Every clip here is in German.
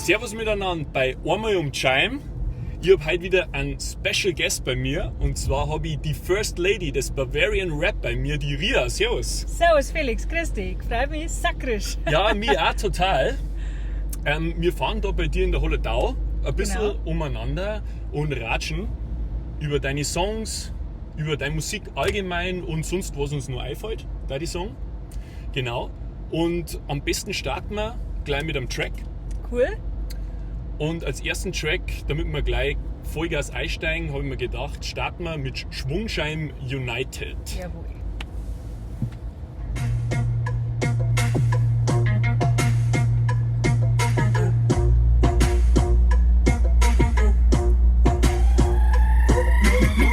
Servus miteinander bei Einmal um Chime. Ich habe heute wieder einen Special Guest bei mir und zwar habe ich die First Lady des Bavarian Rap bei mir, die Ria. Servus. Servus Felix, grüß dich. Freut mich sakrisch. Ja, mir auch total. Wir fahren da bei dir in der Holledau ein bisschen umeinander und ratschen über deine Songs, über deine Musik allgemein und sonst, was uns nur einfällt, da die Song. Genau. Und am besten starten wir gleich mit einem Track. Cool. Und als ersten Track, damit wir gleich Vollgas einsteigen, habe ich mir gedacht, starten wir mit Schwungscheim United. Jawohl.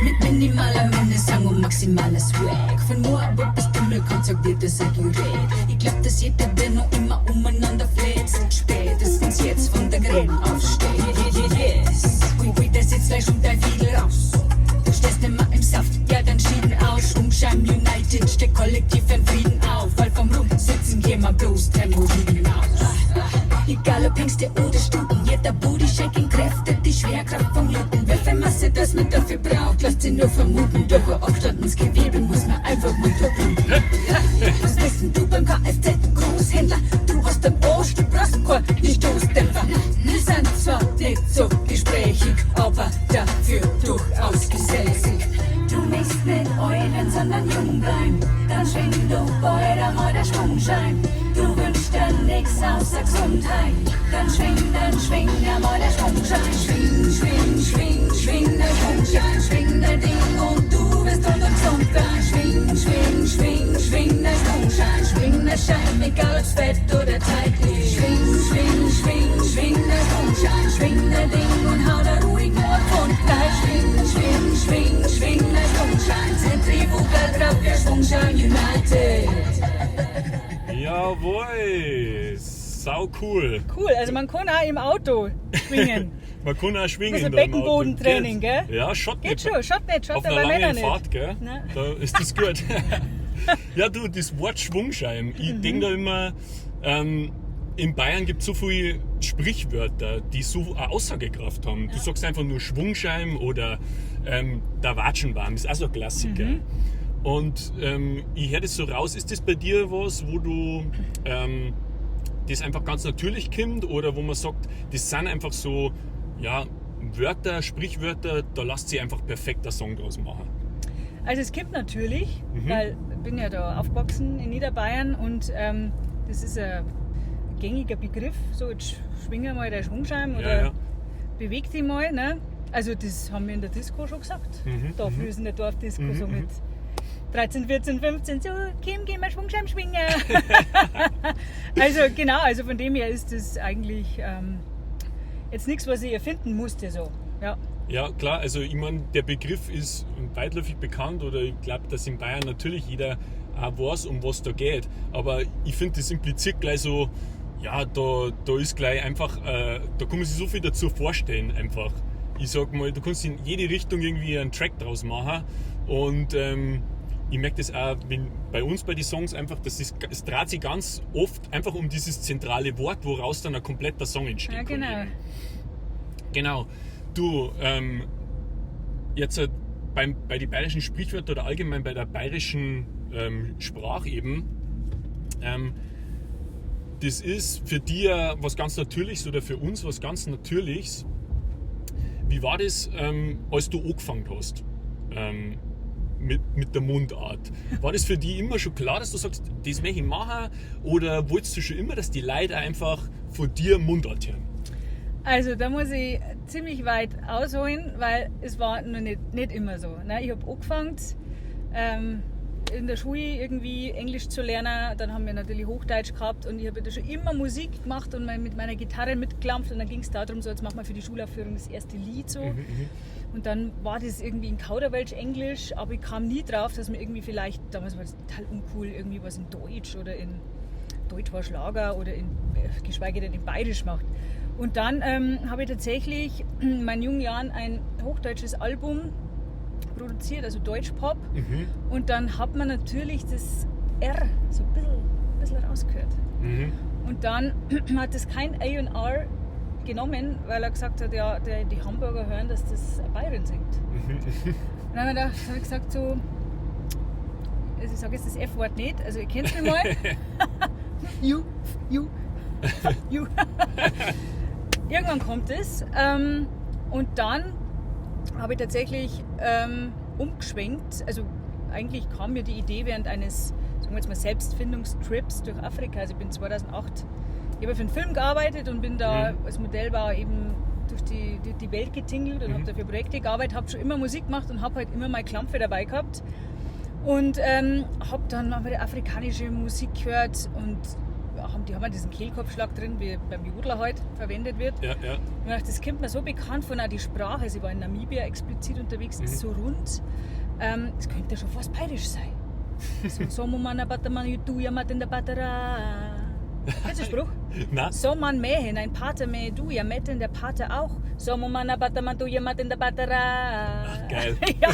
Mit minimaler Mindestsang und maximaler Swag. Von Moabit bis Tunnel kontaktiert das ein Gerät. Ich glaub, dass jeder, der noch immer umeinander fläzt, spätestens jetzt von der Gräben aufsteht. Yes, Ui, der sitzt gleich und dein Fiedel raus. Du stehst immer im Saft, ja dann schieden aus. Schwungscheim United steht kollektiv in Frieden auf. Weil vom Rumsitzen gehen wir bloß Thermoriden aus. Egal ob Hengste oder Stuten, jeder Booty shaking kräftet die Schwerkraft vom Gluten. Welche Masse das man dafür braucht, lasst sie nur vermuten. Doch Aufstand ins Gewebe muss man einfach mal verbluten. Was wissen du beim Kfz-Großhändler? Du hast am Arsch, du brauchst keinen Stoßdämpfer. Wir sind zwar nicht so gesprächig, aber dafür durchaus gesellig. Du nicht mit Eulen, sondern jung bleiben. Dann schwing du beide mal der Schwungschein. Du wünschst dir nix außer Gesundheit. Dann schwing der mal der Schwungschein. Schwing der Schwungschein. Schwing der Ding und du wirst ungesund sein. Schwing der Schwungschein. Schwing der Schein, egal ob's Fett oder Teig liegt. Schwing der Schwungschein. Schwing der Ding und hau da ruhig nur von gleich. Schwing der Schwungschein. Zentrifugalkraft, der Schwungschein United. Jawohl, sau cool. Cool, also man kann auch im Auto schwingen. Man kann auch schwingen. Bisschen da im Auto. Beckenbodentraining, gell? Ja, schaut Geht nicht. schon, schaut Auf bei einer Männern langen nicht. Fahrt, gell? Nein. Da ist das gut. Ja, du, das Wort Schwungscheim. Ich denke da immer, in Bayern gibt es so viele Sprichwörter, die so eine Aussagekraft haben. Du sagst einfach nur Schwungscheim oder der Watschenbaum, ist auch so ein Klassiker. Und ich höre das so raus, ist das bei dir was, wo du das einfach ganz natürlich kommt oder wo man sagt, das sind einfach so Wörter, Sprichwörter, da lässt sich einfach perfekt ein Song draus machen? Also es gibt natürlich, weil ich bin ja da aufgewachsen in Niederbayern und das ist ein gängiger Begriff, so jetzt schwinge mal der Schwungscheim oder beweg dich mal. Ne? Also das haben wir in der Disco schon gesagt. Da früher in der Dorfdisco so mit 13, 14, 15, so, Kim, geh mal Schwungscheim schwingen. Also genau, also von dem her ist das eigentlich jetzt nichts, was ich erfinden musste. So. Ja. Ja, klar, also ich meine, der Begriff ist weitläufig bekannt oder ich glaube, dass in Bayern natürlich jeder auch weiß, um was da geht. Aber ich finde, das impliziert gleich so, ja, da ist gleich einfach, da kann man sich so viel dazu vorstellen einfach. Ich sag mal, du kannst in jede Richtung irgendwie einen Track draus machen und ich merke das auch bei uns bei den Songs einfach, dass es dreht sich ganz oft einfach um dieses zentrale Wort, woraus dann ein kompletter Song entsteht. Ja, genau. Genau. Du, jetzt bei den bayerischen Sprichwörtern oder allgemein bei der bayerischen Sprache eben, das ist für dich was ganz Natürliches oder für uns was ganz Natürliches. Wie war das, als du angefangen hast mit der Mundart? War das für dich immer schon klar, dass du sagst, das möchte ich machen? Oder wolltest du schon immer, dass die Leute einfach von dir Mundart hören? Also da muss ich ziemlich weit ausholen, weil es war noch nicht immer so. Ne? Ich habe angefangen in der Schule irgendwie Englisch zu lernen, dann haben wir natürlich Hochdeutsch gehabt und ich habe da schon immer Musik gemacht und mit meiner Gitarre mitgeklampft und dann ging es darum, so jetzt machen wir für die Schulaufführung das erste Lied so. Und dann war das irgendwie in Kauderwelsch Englisch, aber ich kam nie drauf, dass man irgendwie vielleicht, damals war das total uncool, irgendwie was in Deutsch oder in Deutsch war Schlager oder geschweige denn in Bayerisch macht. Und dann habe ich tatsächlich in meinen jungen Jahren ein hochdeutsches Album produziert, also Deutschpop. Und dann hat man natürlich das R so ein bisschen rausgehört. Und dann hat es kein A&R genommen, weil er gesagt hat, ja, die Hamburger hören, dass das eine Bayerin singt. Und dann habe ich gesagt so, also ich sage jetzt das F-Wort nicht, also ihr kennt mich mal. you. Irgendwann kommt es. Und dann habe ich tatsächlich umgeschwenkt. Also eigentlich kam mir die Idee während eines, sagen wir jetzt mal, Selbstfindungstrips durch Afrika. Also ich bin 2008, ich habe für einen Film gearbeitet und bin da als Modellbauer eben durch die Welt getingelt und habe dafür Projekte gearbeitet, habe schon immer Musik gemacht und habe halt immer meine Klampfe dabei gehabt. Und habe dann mal afrikanische Musik gehört und die haben diesen Kehlkopfschlag drin, wie beim Jodler halt verwendet wird. Ja. Und ich dachte, das kommt mir so bekannt von, auch die Sprache. Sie war in Namibia explizit unterwegs, ist so rund. Das könnte ja schon fast bayerisch sein. So man Bataman Jutuja in der Batera. Kennst du den Spruch? Nein. So man Mähen, ein Pater Mäh, du ja mit in der Pater auch. So man Bataman du ja in der Batera. Ach, geil. ja,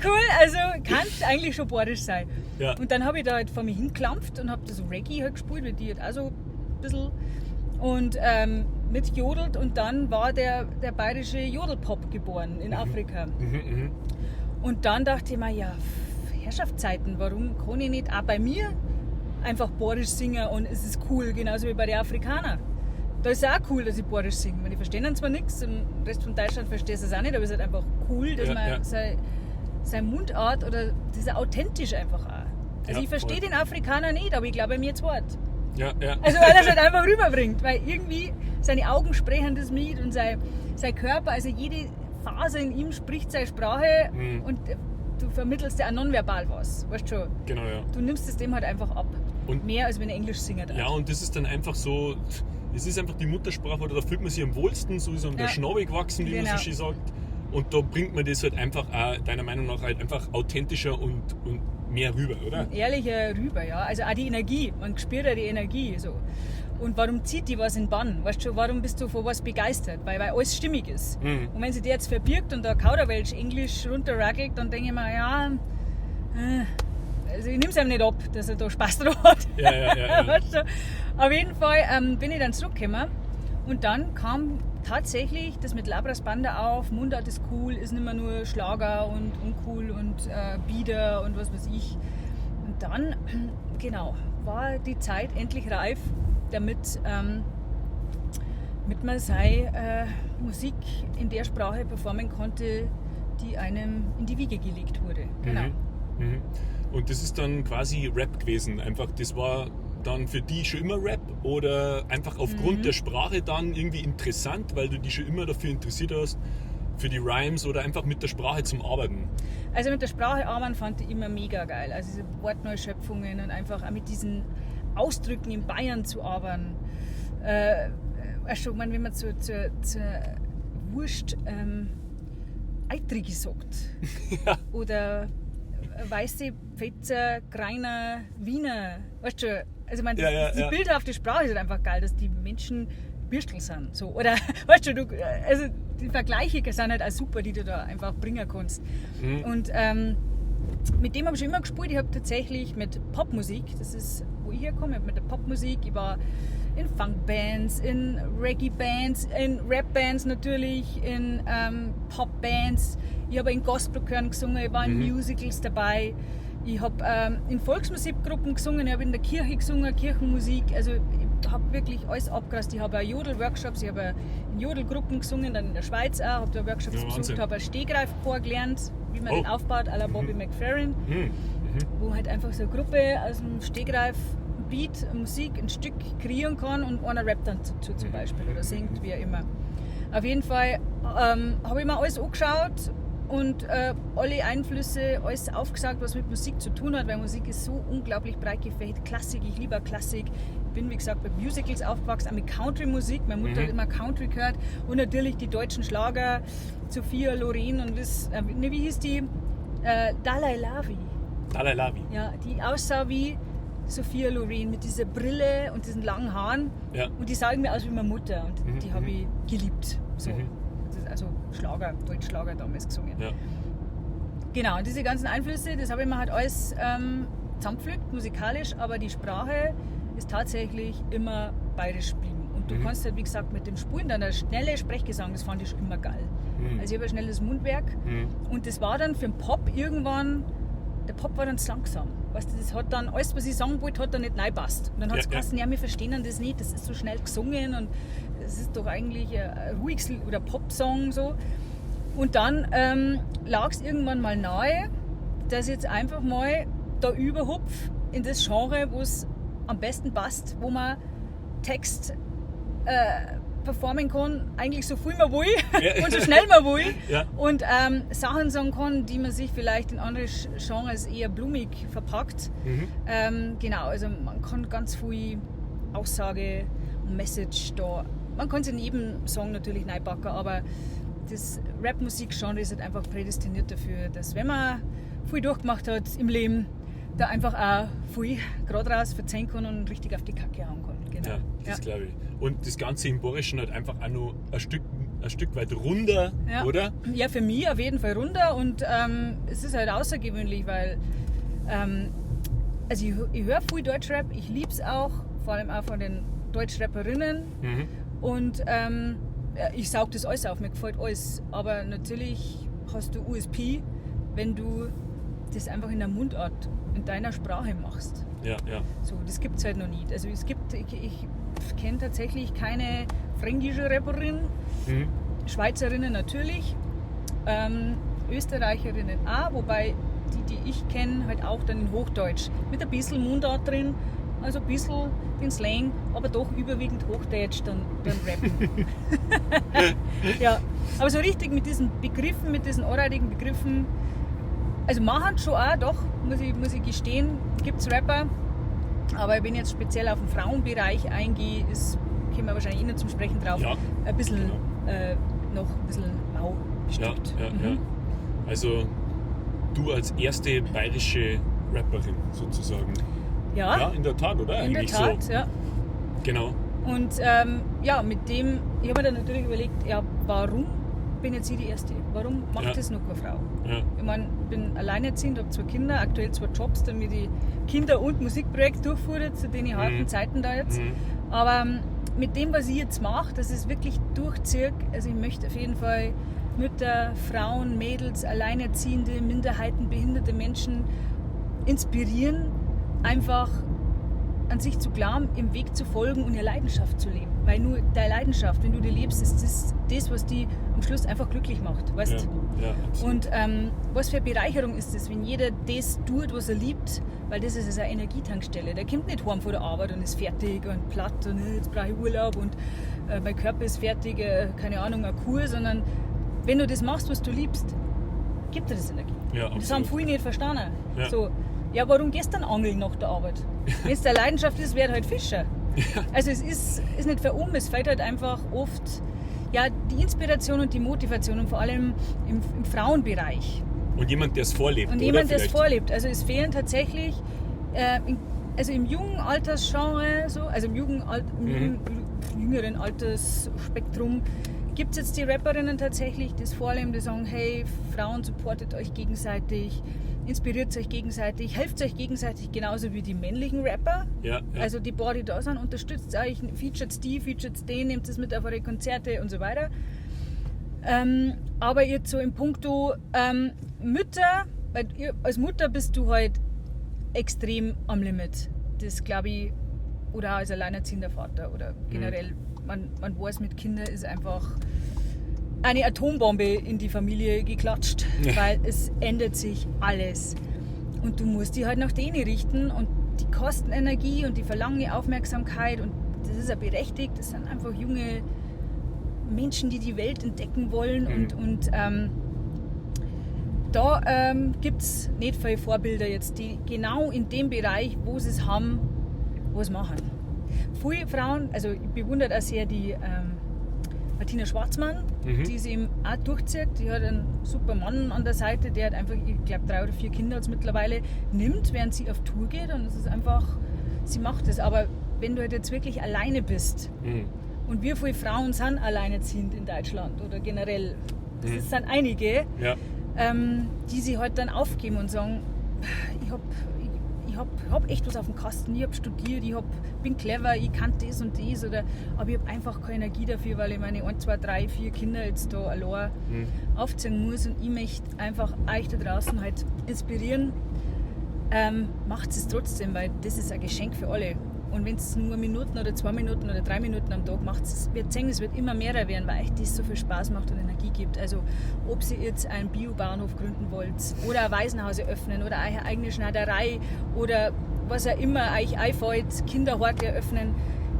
cool. Also kann es eigentlich schon bayerisch sein. Ja. Und dann habe ich da halt vor mir hingeklampft und habe da so Reggae halt gespielt, weil die halt auch so ein bisschen und mitjodelt und dann war der bayerische Jodelpop geboren in Afrika. Und dann dachte ich mir, ja, Herrschaftszeiten, warum kann ich nicht auch bei mir einfach bayerisch singen und es ist cool, genauso wie bei den Afrikanern. Da ist es auch cool, dass ich bayerisch singe. Die verstehen zwar nichts, im Rest von Deutschland versteht es auch nicht, aber es ist halt einfach cool, dass man seine Mundart oder dieser authentisch einfach auch. Also ich verstehe den Afrikaner nicht, aber ich glaube mir jetzt Wort. Ja. Also weil er es halt einfach rüberbringt, weil irgendwie seine Augen sprechen das mit und sein Körper, also jede Phase in ihm spricht seine Sprache und du vermittelst ja auch nonverbal was, weißt du schon. Genau, ja. Du nimmst es dem halt einfach ab. Und mehr als wenn er Englisch singt. Ja, und das ist dann einfach so, es ist einfach die Muttersprache, oder da fühlt man sich am wohlsten, so ist einem der Schnabel gewachsen, wie man so schön sagt. Und da bringt man das halt einfach auch, deiner Meinung nach, halt einfach authentischer und mehr rüber, oder? Ehrlicher rüber, ja. Also auch die Energie, man spürt ja die Energie so. Und warum zieht die was in Bann? Weißt du, warum bist du vor was begeistert? Weil alles stimmig ist. Und wenn sie dir jetzt verbirgt und da Kauderwelsch Englisch runterrackelt, dann denke ich mir, ja, also ich nehme es ihm nicht ab, dass er da Spaß dran hat. Ja. Weißt du? Auf jeden Fall bin ich dann zurückgekommen und dann kam tatsächlich das mit Labras Banda auf, Mundart ist cool, ist nicht mehr nur Schlager und uncool und Bieder und was weiß ich. Und dann, genau, war die Zeit endlich reif, damit man seine Musik in der Sprache performen konnte, die einem in die Wiege gelegt wurde. Genau. Und das ist dann quasi Rap gewesen, einfach, das war dann für die schon immer Rap oder einfach aufgrund der Sprache dann irgendwie interessant, weil du dich schon immer dafür interessiert hast, für die Rhymes oder einfach mit der Sprache zum Arbeiten? Also mit der Sprache arbeiten fand ich immer mega geil. Also diese Wortneuschöpfungen und einfach auch mit diesen Ausdrücken in Bayern zu arbeiten. Also, wenn man zur Wurst Eitrige sagt oder weiße Pfetzer, Greiner, Wiener, weißt du, also man, die bildhafte Sprache ist halt einfach geil, dass die Menschen Bürstel sind, so, oder, weißt du, also die Vergleiche sind halt auch super, die du da einfach bringen kannst. Und mit dem habe ich schon immer gespielt. Ich habe tatsächlich mit Popmusik, das ist, wo ich herkomme, mit der Popmusik, ich war in Funkbands, in Reggae-Bands, in Rap-Bands natürlich, in Pop-Bands. Ich habe in Gospelchören gesungen, ich war in Musicals dabei. Ich habe in Volksmusikgruppen gesungen, ich habe in der Kirche gesungen, Kirchenmusik. Also ich habe wirklich alles abgerast. Ich habe auch Jodel-Workshops, ich habe in Jodelgruppen gesungen, dann in der Schweiz auch, habe da Workshops besucht, habe ein Stehgreifchor gelernt, wie man den aufbaut, à la Bobby McFerrin, wo halt einfach so eine Gruppe aus dem Stegreif Beat, Musik, ein Stück kreieren kann und einer rappt dann dazu zum Beispiel oder singt, wie auch immer. Auf jeden Fall habe ich mir alles angeschaut und alle Einflüsse, alles aufgesagt, was mit Musik zu tun hat, weil Musik ist so unglaublich breit gefächert. Klassik, ich liebe Klassik. Ich bin, wie gesagt, bei Musicals aufgewachsen, auch mit Country-Musik. Meine Mutter hat immer Country gehört und natürlich die deutschen Schlager, Sophia Loren und wie hieß die? Dalai Lavi. Dalai Lavi. Ja, die aussah wie Sophia Loren mit dieser Brille und diesen langen Haaren. Ja. Und die sahen mir aus wie meine Mutter und die habe ich geliebt. So. Das ist also Schlager, Deutschschlager damals gesungen. Ja. Genau, und diese ganzen Einflüsse, das habe ich mir halt alles zusammengepflückt, musikalisch, aber die Sprache ist tatsächlich immer bayerisch geblieben. Und du kannst halt, wie gesagt, mit dem Spulen, dann der schnelle Sprechgesang, das fand ich schon immer geil. Also ich habe ein schnelles Mundwerk und das war dann für den Pop irgendwann, der Pop war dann zu langsam. Weißt du, das hat dann, alles was ich sagen wollte, hat dann nicht reingepasst. Und dann hat es geheißen, ja, wir verstehen das nicht, das ist so schnell gesungen und das ist doch eigentlich ein ruhiges oder Popsong so. Und dann lag es irgendwann mal nahe, dass ich jetzt einfach mal da überhupf in das Genre, wo es am besten passt, wo man Text performen kann, eigentlich so viel man will und so schnell man will und Sachen sagen kann, die man sich vielleicht in andere Genres eher blumig verpackt. Genau, also man kann ganz viel Aussage und Message da, man kann es in jedem Song natürlich reinpacken, aber das Rap-Musik-Genre ist halt einfach prädestiniert dafür, dass wenn man viel durchgemacht hat im Leben, da einfach auch viel gerade raus verzeihen kann und richtig auf die Kacke hauen kann. Genau. Ja, das glaube ich. Und das Ganze im Bayerischen halt einfach auch noch ein Stück weit runder, oder? Ja, für mich auf jeden Fall runder und es ist halt außergewöhnlich, weil also ich höre viel Deutschrap, ich liebe es auch, vor allem auch von den Deutschrapperinnen und ich saug das alles auf, mir gefällt alles, aber natürlich hast du USP, wenn du das einfach in der Mundart, in deiner Sprache machst. Ja. So, das gibt es halt noch nicht. Also ich kenne tatsächlich keine fränkische Rapperin, Schweizerinnen natürlich, Österreicherinnen auch, wobei die ich kenne, halt auch dann in Hochdeutsch, mit ein bisschen Mundart drin, also ein bisschen den Slang, aber doch überwiegend Hochdeutsch dann rappen. Ja, aber so richtig mit diesen Begriffen, mit diesen anreitigen Begriffen, also machen schon auch, doch, muss ich gestehen, gibt es Rapper, aber wenn ich jetzt speziell auf den Frauenbereich eingehe, kommen wir wahrscheinlich nicht zum Sprechen drauf, ein bisschen, noch ein bisschen mau bestückt. Ja. Also du als erste bayerische Rapperin sozusagen. Ja, in der Tat, oder? In der Tat, so. ja. Genau. Und mit dem, ich habe mir dann natürlich überlegt, ja, warum bin jetzt ich die Erste? Warum macht das noch keine Frau? Ja. Ich meine, ich bin alleinerziehend, habe 2 Kinder, aktuell 2 Jobs, damit ich Kinder- und Musikprojekte durchführe, zu den harten Zeiten da jetzt. Aber mit dem, was ich jetzt mache, dass es wirklich durchziehe, also ich möchte auf jeden Fall Mütter, Frauen, Mädels, Alleinerziehende, Minderheiten, behinderte Menschen inspirieren, einfach an sich zu glauben, im Weg zu folgen und ihre Leidenschaft zu leben. Weil nur deine Leidenschaft, wenn du die lebst, ist das, was die am Schluss einfach glücklich macht. Weißt? Ja, und was für eine Bereicherung ist es, wenn jeder das tut, was er liebt, weil das ist eine Energietankstelle. Der kommt nicht heim von der Arbeit und ist fertig und platt und jetzt brauche ich Urlaub und mein Körper ist fertig, keine Ahnung, eine Kur, sondern wenn du das machst, was du liebst, gibt dir das Energie. Ja, und das haben viele nicht verstanden. Ja. So, ja, warum gehst du dann angeln nach der Arbeit? Wenn es deine Leidenschaft ist, werd halt Fischer. Ja. Also es ist nicht für es fehlt halt einfach oft die Inspiration und die Motivation und vor allem im Frauenbereich. Und jemand, der es vorlebt. Und jemand, der es vorlebt. Also es fehlen tatsächlich, im jungen Altersgenre, also im jüngeren Altersspektrum, gibt es jetzt die Rapperinnen tatsächlich, die vorleben, die sagen, hey, Frauen, supportet euch gegenseitig, inspiriert euch gegenseitig, helft euch gegenseitig, genauso wie die männlichen Rapper. Ja. Also die die da sind, unterstützt euch, featuret die, featuret den, nehmt es mit auf eure Konzerte und so weiter. Aber jetzt so im Punkto Mütter, weil als Mutter bist du halt extrem am Limit. Das glaube ich, oder auch als alleinerziehender Vater oder generell, man weiß, mit Kindern ist einfach eine Atombombe in die Familie geklatscht, weil es ändert sich alles. Und du musst dich halt nach denen richten und die kosten Energie und die verlangen Aufmerksamkeit und das ist ja berechtigt. Das sind einfach junge Menschen, die die Welt entdecken wollen und da gibt es nicht viele Vorbilder jetzt, die genau in dem Bereich, wo sie es haben, was machen. Viele Frauen, also ich bewundere auch sehr die Martina Schwarzmann, die sie eben auch durchzieht. Die hat einen super Mann an der Seite, der hat einfach, ich glaube 3 oder 4 Kinder jetzt mittlerweile nimmt, während sie auf Tour geht und es ist einfach, sie macht es. Aber wenn du halt jetzt wirklich alleine bist und wie viele Frauen sind alleinerziehend in Deutschland oder generell, das sind einige, die sich halt dann aufgeben und sagen, ich hab echt was auf dem Kasten, ich habe studiert, bin clever, ich kann das und das, aber ich habe einfach keine Energie dafür, weil ich meine 1, 2, 3, 4 Kinder jetzt da allein aufziehen muss und ich möchte einfach euch da draußen halt inspirieren. Macht es trotzdem, weil das ist ein Geschenk für alle. Und wenn es nur Minuten oder 2 Minuten oder 3 Minuten am Tag macht, es wird immer mehr werden, weil euch das so viel Spaß macht und Energie gibt. Also ob ihr jetzt einen Biobauernhof gründen wollt oder ein Waisenhaus eröffnen oder eure eigene Schneiderei oder was auch immer euch einfällt, Kinderhort eröffnen,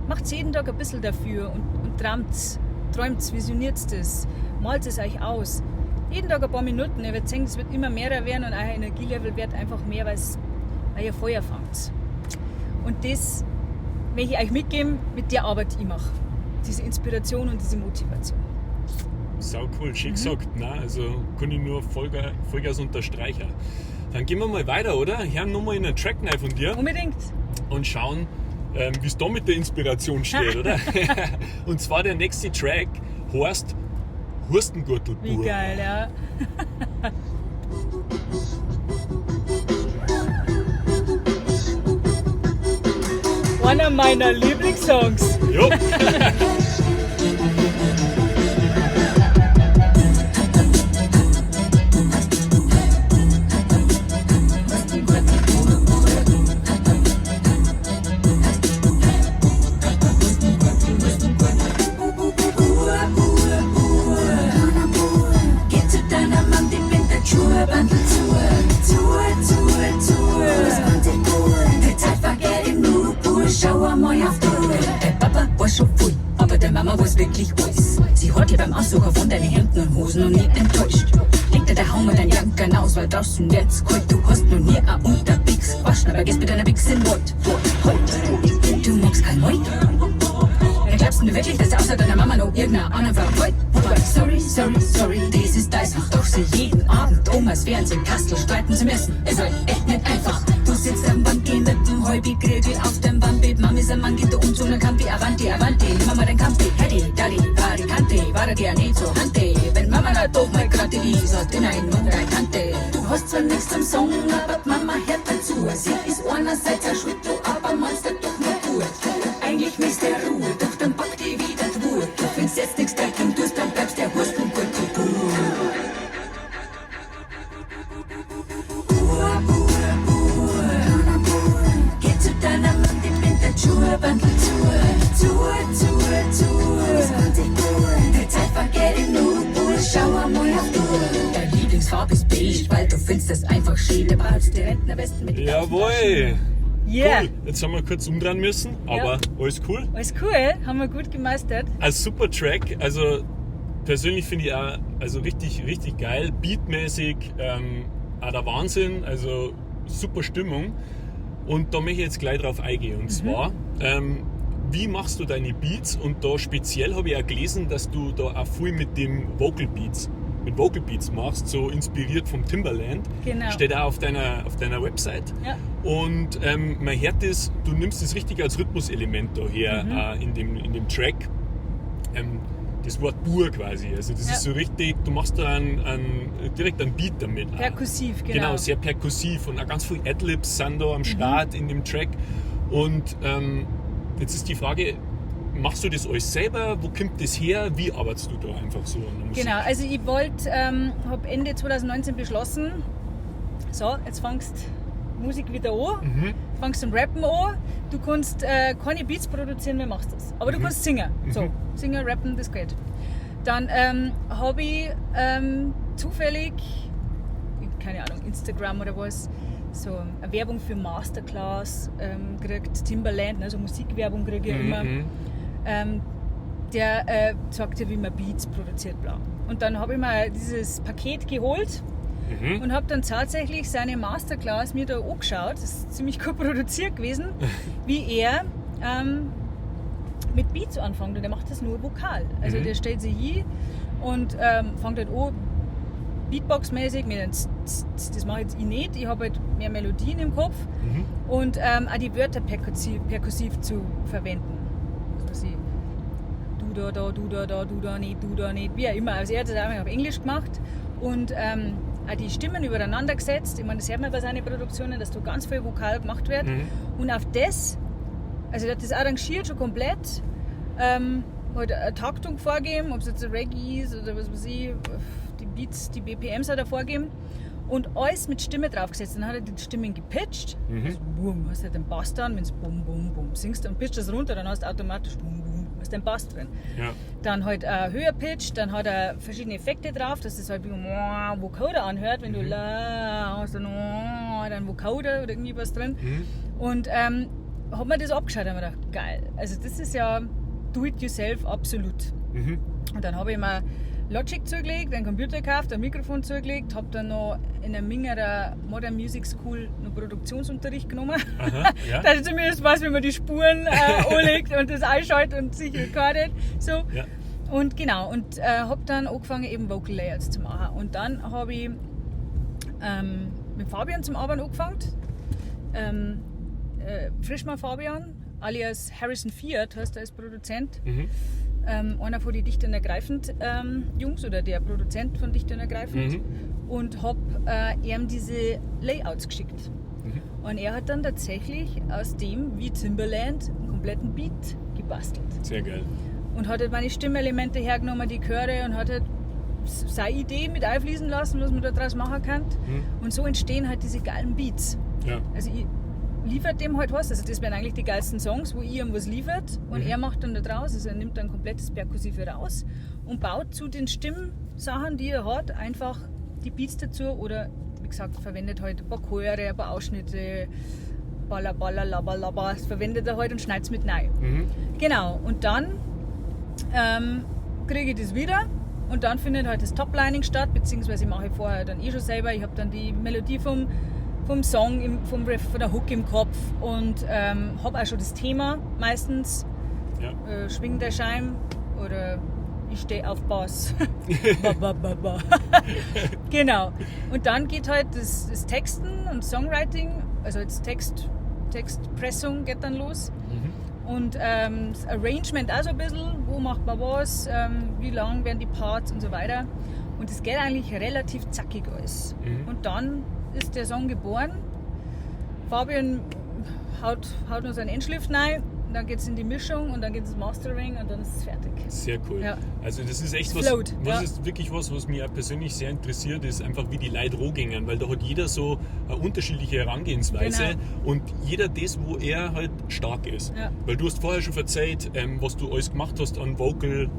macht jeden Tag ein bisschen dafür und träumt, visioniert das, malt es euch aus. Jeden Tag ein paar Minuten, ihr werdet sehen, es wird immer mehr werden und euer Energielevel wird einfach mehr, weil ihr Feuer fangt. Und das möchte ich euch mitgeben mit der Arbeit, die ich mache. Diese Inspiration und diese Motivation. Sau cool, schön gesagt. Nein, also kann ich nur Vollgas unterstreichen. Dann gehen wir mal weiter, oder? Hören nochmal in einen Track rein von dir Unbedingt. und schauen, wie es da mit der Inspiration steht, oder? Und zwar der nächste Track heißt Hurstengurtelbur. Wie geil, ja. Einer meiner Lieblingssongs. Jo. Geh zu deiner Mom, die bindet der Schuhbandel zu. Die Zeit vergeht im Nur, schau einmal auf die Uhr. Der Papa war schon voll, aber der Mama war's wirklich alles. Sie hat dir beim Aussuchen von deinen Hemden und Hosen noch nie enttäuscht. Legt dir daheim mit deinen Jacken aus, weil draußen wird's kalt. Du hast noch nie ein Unterpix waschen, aber gehst mit deiner Bix in Wald. Du magst kein Wald? Ja, glaubst du wirklich, dass außer deiner Mama noch irgendeiner anderen Frau wollt? Aber sorry, das ist dein Fach. Doch sie jeden Abend als wären sie im Kastel streiten zu müssen. Ist halt echt nicht einfach. Du sitzt am Band, geh mit dem Heubi-Grill auf dem Bambi. Mami ist ein Mann, geht der Umzug, dann Campi, Avanti, nimm mal den Campi. Heidi, Daddy, Varikante, war dir nicht so Hante. Wenn Mama da doch mal gerade ist, hat in ein und eine Tante. Du hast zwar nichts zum Song, aber Mama hört dazu. Sie ist einerseits ein Schuld, du aber meinst du doch nur gut. Eigentlich misst der Ruhe, doch dann packt die wieder die Wut. Du findest jetzt nichts gleich und tust, dann bleibst der Hurstengurtelbur. Geh zu deiner Mann, die bindet der Schuhbandel zu. Die Zeit vergeht im Nu, schau einmal auf die Uhr. Dein Lieblingsfarbe ist beige, weil du findest das einfach schön. Der behalst die Rentner besten mit. Jawohl. Yeah. Cool. Jetzt haben wir kurz umdrehen müssen, aber alles cool. Alles cool, haben wir gut gemeistert. Ein super Track, also persönlich finde ich auch also richtig, richtig geil, beatmäßig, auch der Wahnsinn, also super Stimmung. Und da möchte ich jetzt gleich drauf eingehen. Und zwar, wie machst du deine Beats? Und da speziell habe ich auch gelesen, dass du da auch viel mit Vocal Beats machst, so inspiriert vom Timbaland. Genau. Steht auch auf deiner Website. Ja. Und man hört das, du nimmst das richtig als Rhythmuselement da her in dem Track. Das Wort Bur quasi, also das ist so richtig, du machst da direkt einen Beat damit. Perkussiv, genau. Genau, sehr perkussiv und auch ganz viele Adlibs sind da am Start in dem Track. Und jetzt ist die Frage, machst du das alles selber? Wo kommt das her? Wie arbeitest du da einfach so an der Musik? Genau, also ich habe Ende 2019 beschlossen, so, jetzt fangst Musik wieder an, fangst zum Rappen an. Du kannst keine Beats produzieren, wer machst das. Aber du kannst singen. So, singen, rappen, das geht. Dann habe ich zufällig, keine Ahnung, Instagram oder was, so eine Werbung für Masterclass gekriegt, Timbaland, also Musikwerbung kriege ich immer. Der sagt ja, wie man Beats produziert, bla. Und dann habe ich mir dieses Paket geholt und habe dann tatsächlich seine Masterclass mir da angeschaut, das ist ziemlich gut produziert gewesen, wie er mit Beats anfängt und er macht das nur vokal. Also der stellt sich hin und fängt halt an, Beatbox-mäßig, das mache jetzt ich nicht, ich habe halt mehr Melodien im Kopf und auch die Wörter perkussiv zu verwenden. Also du da, du da, du da nicht, wie auch immer. Also er hat das einfach auf Englisch gemacht und auch die Stimmen übereinander gesetzt. Ich meine, das hört man bei seinen Produktionen, dass da ganz viel Vokal gemacht wird. Und auf das, also er hat das arrangiert schon komplett, hat eine Taktung vorgegeben, ob es jetzt ein Reggae ist oder was weiß ich, die Beats, die BPMs hat er vorgegeben. Und alles mit Stimme draufgesetzt. Dann hat er die Stimmen gepitcht. Also, boom, hast du den Bass dran, wenn du bum, bum, bum singst und pitchst das runter, dann hast du automatisch bum, bum, hast den Bass drin. Ja. Dann halt höher pitcht, dann hat er verschiedene Effekte drauf, dass es halt wie ein Vocoder anhört, wenn du la hast, dann Vocoder oder irgendwie was drin. Und hat mir das abgeschaut und mir gedacht, geil. Also das ist ja do-it-yourself absolut. Und dann habe ich mir Logic zugelegt, einen Computer gekauft, ein Mikrofon zugelegt, habe dann noch in der Mingerer Modern Music School noch Produktionsunterricht genommen. Aha, ja. Dass ich zumindest weiß, wie man die Spuren anlegt und das einschaltet und sich recordet. So. Ja. Und genau, und habe dann angefangen, eben Vocal Layouts zu machen. Und dann habe ich mit Fabian zum Arbeiten angefangen. Frischmann Fabian, alias Harrison Fiat, heißt er als Produzent. Einer von den Dicht und Ergreifend Jungs oder der Produzent von Dicht und Ergreifend. Und habe ihm diese Layouts geschickt. Und er hat dann tatsächlich aus dem, wie Timbaland, einen kompletten Beat gebastelt. Sehr geil. Und hat halt meine Stimmelemente hergenommen, die Chöre, und hat halt seine Idee mit einfließen lassen, was man da draus machen kann. Und so entstehen halt diese geilen Beats. Ja. Also ich liefert dem halt was, also das wären eigentlich die geilsten Songs, wo ich ihm was liefert und er macht dann da draus, also er nimmt dann komplettes Perkussive raus und baut zu den Stimmsachen, die er hat, einfach die Beats dazu oder wie gesagt, verwendet halt ein paar Chöre, ein paar Ausschnitte, balla balla laba laba, das verwendet er halt und schneidet es mit rein. Genau, und dann kriege ich das wieder und dann findet halt das Toplining statt, beziehungsweise mache ich vorher dann schon selber, ich habe dann die Melodie vom Song, vom Riff, von der Hook im Kopf und habe auch schon das Thema meistens. Ja. Schwing der Scheim oder ich stehe auf Bass. Ba, ba, ba, ba. Genau. Und dann geht halt das Texten und Songwriting, also jetzt Textpressung geht dann los. Und das Arrangement auch so ein bisschen, wo macht man was, wie lang werden die Parts und so weiter. Und es geht eigentlich relativ zackig alles. Und dann ist der Song geboren. Fabian haut noch seinen Endschliff rein, dann geht es in die Mischung und dann geht es ins Mastering und dann ist es fertig. Sehr cool. Ja. Also das ist echt ist wirklich was mich auch persönlich sehr interessiert, ist einfach wie die Leute rohgängen, weil da hat jeder so eine unterschiedliche Herangehensweise und jeder das, wo er halt stark ist. Ja. Weil du hast vorher schon erzählt, was du alles gemacht hast an Vocal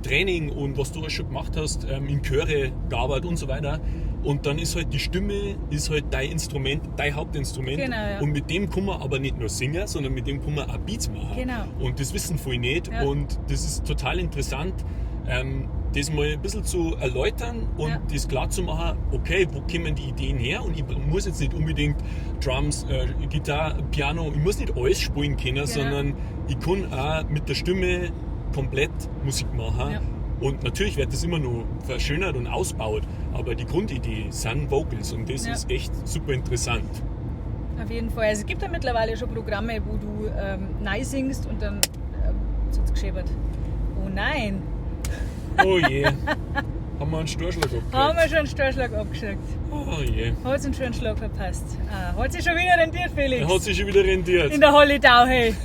Training und was du alles schon gemacht hast, in Chöre gearbeitet und so weiter. Und dann ist halt die Stimme ist halt dein Instrument, dein Hauptinstrument. Genau, ja. Und mit dem kann man aber nicht nur singen, sondern mit dem kann man auch Beats machen. Genau. Und das wissen viele nicht. Ja. Und das ist total interessant, das mal ein bisschen zu erläutern und das klar zu machen, okay, wo kommen die Ideen her? Und ich muss jetzt nicht unbedingt Drums, Gitarre, Piano, ich muss nicht alles spielen können, sondern ich kann auch mit der Stimme komplett Musik machen. Ja. Und natürlich wird das immer noch verschönert und ausgebaut, aber die Grundidee sind Vocals und das ist echt super interessant. Auf jeden Fall. Also es gibt ja mittlerweile schon Programme, wo du nein singst und dann so geschäbert. Oh nein! Oh je, haben wir einen Storschlag abgekriegt? Haben wir schon einen Storschlag abgeschickt. Oh je. Hat sich schon einen Schlag verpasst. Hat sich schon wieder rentiert, Felix. Er hat sich schon wieder rentiert. In der Holidau, hey.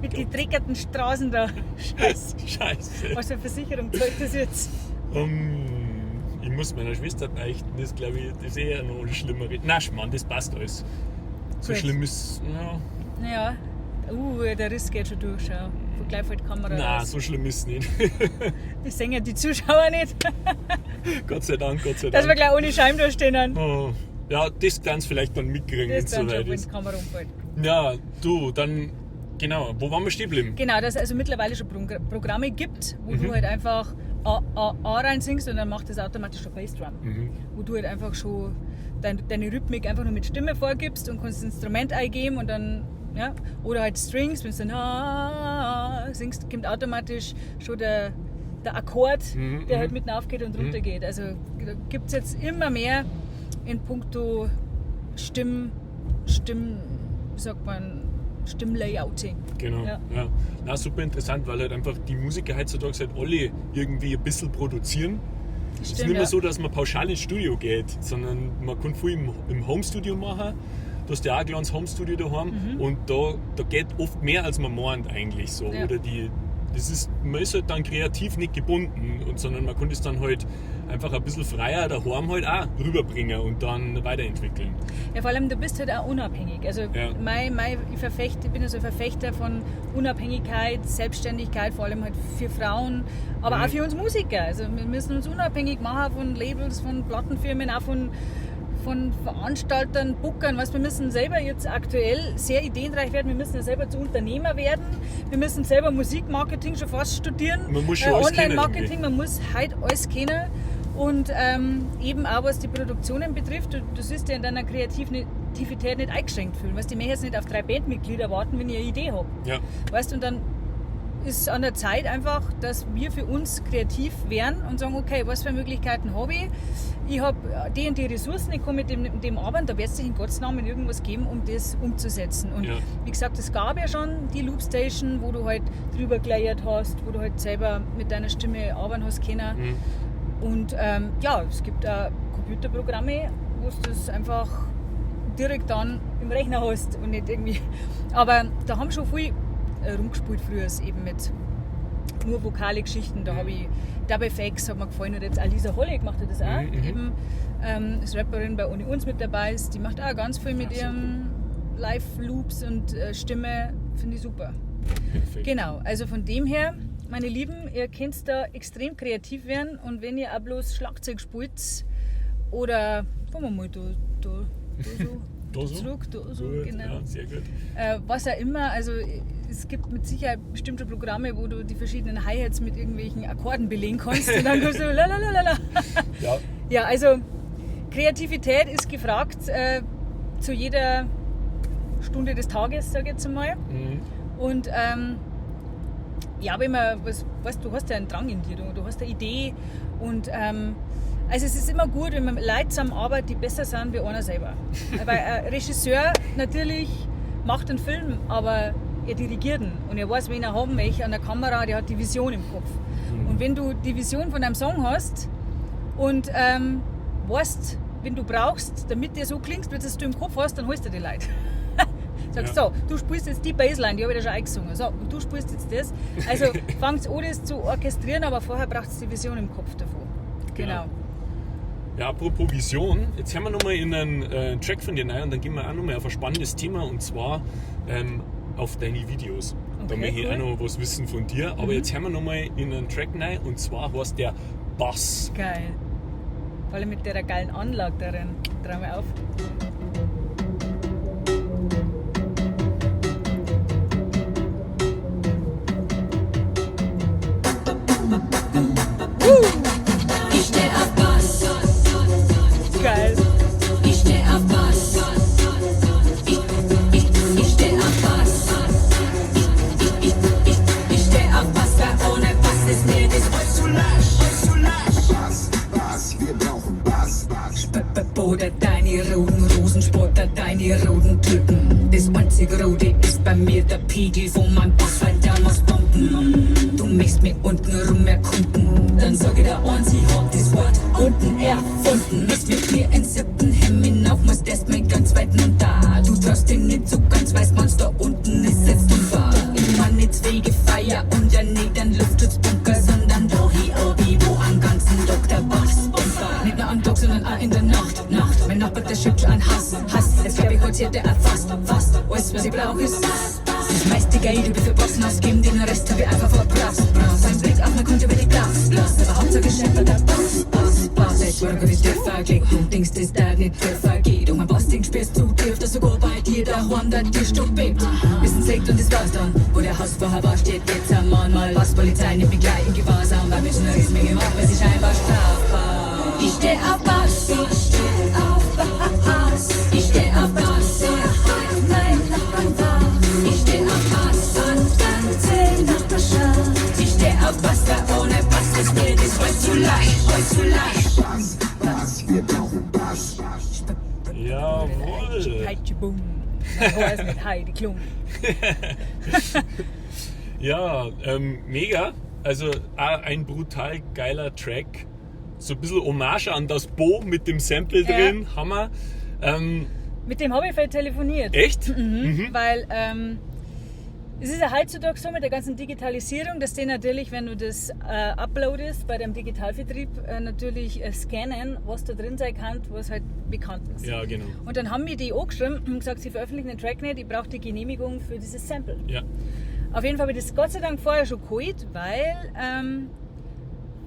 Mit gedreckerten Straßen da. Scheiße. Scheiße. Was für eine Versicherung zahlt das jetzt? Ich muss meiner Schwester beichten, das glaube ich, das ist eher noch eine schlimmere. Nein, Mann, das passt alles. So Gut. schlimm ist, Ja. Der Riss geht schon durch, schau. Von gleich fällt die Kamera nein, raus. so schlimm ist es nicht. Das sehen ja die Zuschauer nicht. Gott sei Dank, Gott sei Dass wir Dank. gleich ohne Scheim da stehen. Oh. Ja, das kannst du vielleicht dann mitkriegen, wenn Das es dann schon, soweit wenn die ist. Kamera umfällt. Ja, du, dann, genau, wo waren wir stehen geblieben? Genau, dass es also mittlerweile schon Programme gibt, wo du halt einfach A rein singst und dann macht das automatisch schon Bassdrum. Wo du halt einfach schon deine Rhythmik einfach nur mit Stimme vorgibst und kannst das Instrument eingeben und dann, ja, oder halt Strings, wenn du dann singst, kommt automatisch schon der Akkord, der halt mitten aufgeht und runter geht. Also da gibt es jetzt immer mehr in puncto Stimmlayouting. Genau, Ja. ja. Na, super interessant, weil halt einfach die Musiker heutzutage halt alle irgendwie ein bisschen produzieren. Es ist nicht mehr so, dass man pauschal ins Studio geht, sondern man kann viel im Homestudio machen. Du hast ja auch ein kleines Homestudio daheim und da geht oft mehr, als man meint eigentlich so. Ja. Oder man ist halt dann kreativ nicht gebunden, sondern man kann das dann halt einfach ein bisschen freier daheim halt auch rüberbringen und dann weiterentwickeln. Ja, vor allem, du bist halt auch unabhängig. Also ich bin ja so ein Verfechter von Unabhängigkeit, Selbstständigkeit, vor allem halt für Frauen, aber auch für uns Musiker. Also wir müssen uns unabhängig machen von Labels, von Plattenfirmen, auch von Veranstaltern, Bookern, wir müssen selber jetzt aktuell sehr ideenreich werden, wir müssen ja selber zu Unternehmer werden, wir müssen selber Musikmarketing schon fast studieren, man muss schon Online-Marketing, man muss halt alles kennen und eben auch was die Produktionen betrifft, du siehst ja in deiner Kreativität nicht eingeschränkt fühlen, die möchten jetzt nicht auf 3 Bandmitglieder warten, wenn ich eine Idee habe. Ja. Weißt, und dann ist an der Zeit einfach, dass wir für uns kreativ werden und sagen, okay, was für Möglichkeiten habe ich? Ich habe die und die Ressourcen, ich kann mit dem arbeiten, da wird es sich in Gottes Namen irgendwas geben, um das umzusetzen. Und wie gesagt, es gab ja schon die Loopstation, wo du halt drüber geleiert hast, wo du halt selber mit deiner Stimme arbeiten hast können. Und es gibt auch Computerprogramme, wo du das einfach direkt dann im Rechner hast und nicht irgendwie. Aber da haben schon viel rumgespielt früher, eben mit nur vokale Geschichten. Da habe ich Dub FX, hat mir gefallen, und jetzt Alisa Holle gemacht hat das auch. Eben, ist Rapperin bei Ohne Uns mit dabei ist. Die macht auch ganz viel mit ihren Live-Loops und Stimme, finde ich super. Perfekt. Genau, also von dem her, meine Lieben, ihr könnt da extrem kreativ werden und wenn ihr auch bloß Schlagzeug spielt oder, fangen wir mal da so. Zurück, so, gut, genau. Ja, sehr gut. Was auch immer, also es gibt mit Sicherheit bestimmte Programme, wo du die verschiedenen Hi-Hats mit irgendwelchen Akkorden belegen kannst und dann kommst du lalalala. Ja, also Kreativität ist gefragt zu jeder Stunde des Tages, sage ich jetzt einmal. Und wenn man, du hast ja einen Drang in dir, du hast eine Idee und also es ist immer gut, wenn man Leute zusammenarbeitet, die besser sind wie einer selber. Weil ein Regisseur natürlich macht einen Film, aber er dirigiert ihn und er weiß, wen er haben möchte an der Kamera, der hat die Vision im Kopf. Und wenn du die Vision von einem Song hast und weißt, wenn du brauchst, damit der so klingt, wie du im Kopf hast, dann holst du die Leute. Sagst so, du spielst jetzt die Bassline, die habe ich da schon eingesungen. So, und du spielst jetzt das. Also fangst an, das zu orchestrieren, aber vorher braucht es die Vision im Kopf davon. Genau. Ja, apropos Vision, jetzt hören wir nochmal in einen Track von dir rein und dann gehen wir auch nochmal auf ein spannendes Thema und zwar auf deine Videos. Da möchte ich auch noch was wissen von dir, aber jetzt hören wir nochmal in einen Track rein und zwar heißt der Bass. Geil. Vor allem mit der geilen Anlage darin. Trau mir auf. Ich steh auf Bass. Geil. Ich steh auf Bass. Ich steh auf Bass. Ich steh auf Bass, wer ohne Bass ist mir das voll zu lasch. Bass, wir brauchen Bass. Oder deine roten Rosensportler, deine roten Typen. Das einzige Rote ist bei mir der Pegel von meinem Bass, weil der muss pumpen. Du möchtest mich unten rum erkunden, dann sag ich dir eins, ich hab das Wort unten erfunden. Ist mit mir in 7. Hemm hinauf, muss das mal ganz weit runter. Du traust dich nicht so ganz, weißt man's da unten ist jetzt unwahr. Immer nicht zwei Gefeier und ja nicht ein Luftschutzbunker, sondern da hier obi, wo am ganzen Tag der Bass bumper. Nicht nur am Tag, sondern auch in der Nacht. Mein Nachbar, der schüttelt an Hass. Jetzt glaub ich, heute der erfasst. Fast, alles was ich brauch ist das meiste Geld, ich will für Boxen ausgeben, den Rest hab ich einfach verprasst. Sein Blick auf mein Konto will ich Glas. Aber Hauptsache Schäfer, der Bass. Ich war wie Steffer geht. Du denkst, dass der nicht Treffer geht. Und mein Bass-Ding spielst du tief, dass sogar bei dir daheim der Tischstuhl bebt. Bisschen Sekt und das war's dann. Wo der Haus vorher war, steht jetzt am Mann mal. Basspolizei nimmt mich gleich in Gewahrsam, weil wir schon eine Riesenmenge machen, weil sie scheinbar strafbar. Ich steh auf Bass. Ich steh auf Bass. Ich steh auf Bass. Mein Nachbarn war. Ich steh auf Bass und ganze Nachbarschaft. Ich steh auf Bass, wer ohne Bass ist mir das voll zu leicht. Bass, wir brauchen Bass. Jawohl. Heitschi Boom. Ich weiß nicht, Heidi Klum. Ja, mega. Also auch ein brutal geiler Track. so ein bisschen Hommage an das Bo mit dem Sample Ja. drin. Hammer. Mit dem habe ich viel telefoniert. Echt? Weil es ist ja heutzutage so mit der ganzen Digitalisierung, dass die natürlich, wenn du das uploadest bei dem Digitalvertrieb, natürlich scannen, was da drin sein kann, was halt bekannt ist. Ja, genau. Und dann haben mir die angeschrieben und gesagt, sie veröffentlichen den Track nicht, ich brauche die Genehmigung für dieses Sample. Ja. Auf jeden Fall habe ich das Gott sei Dank vorher schon geholt, weil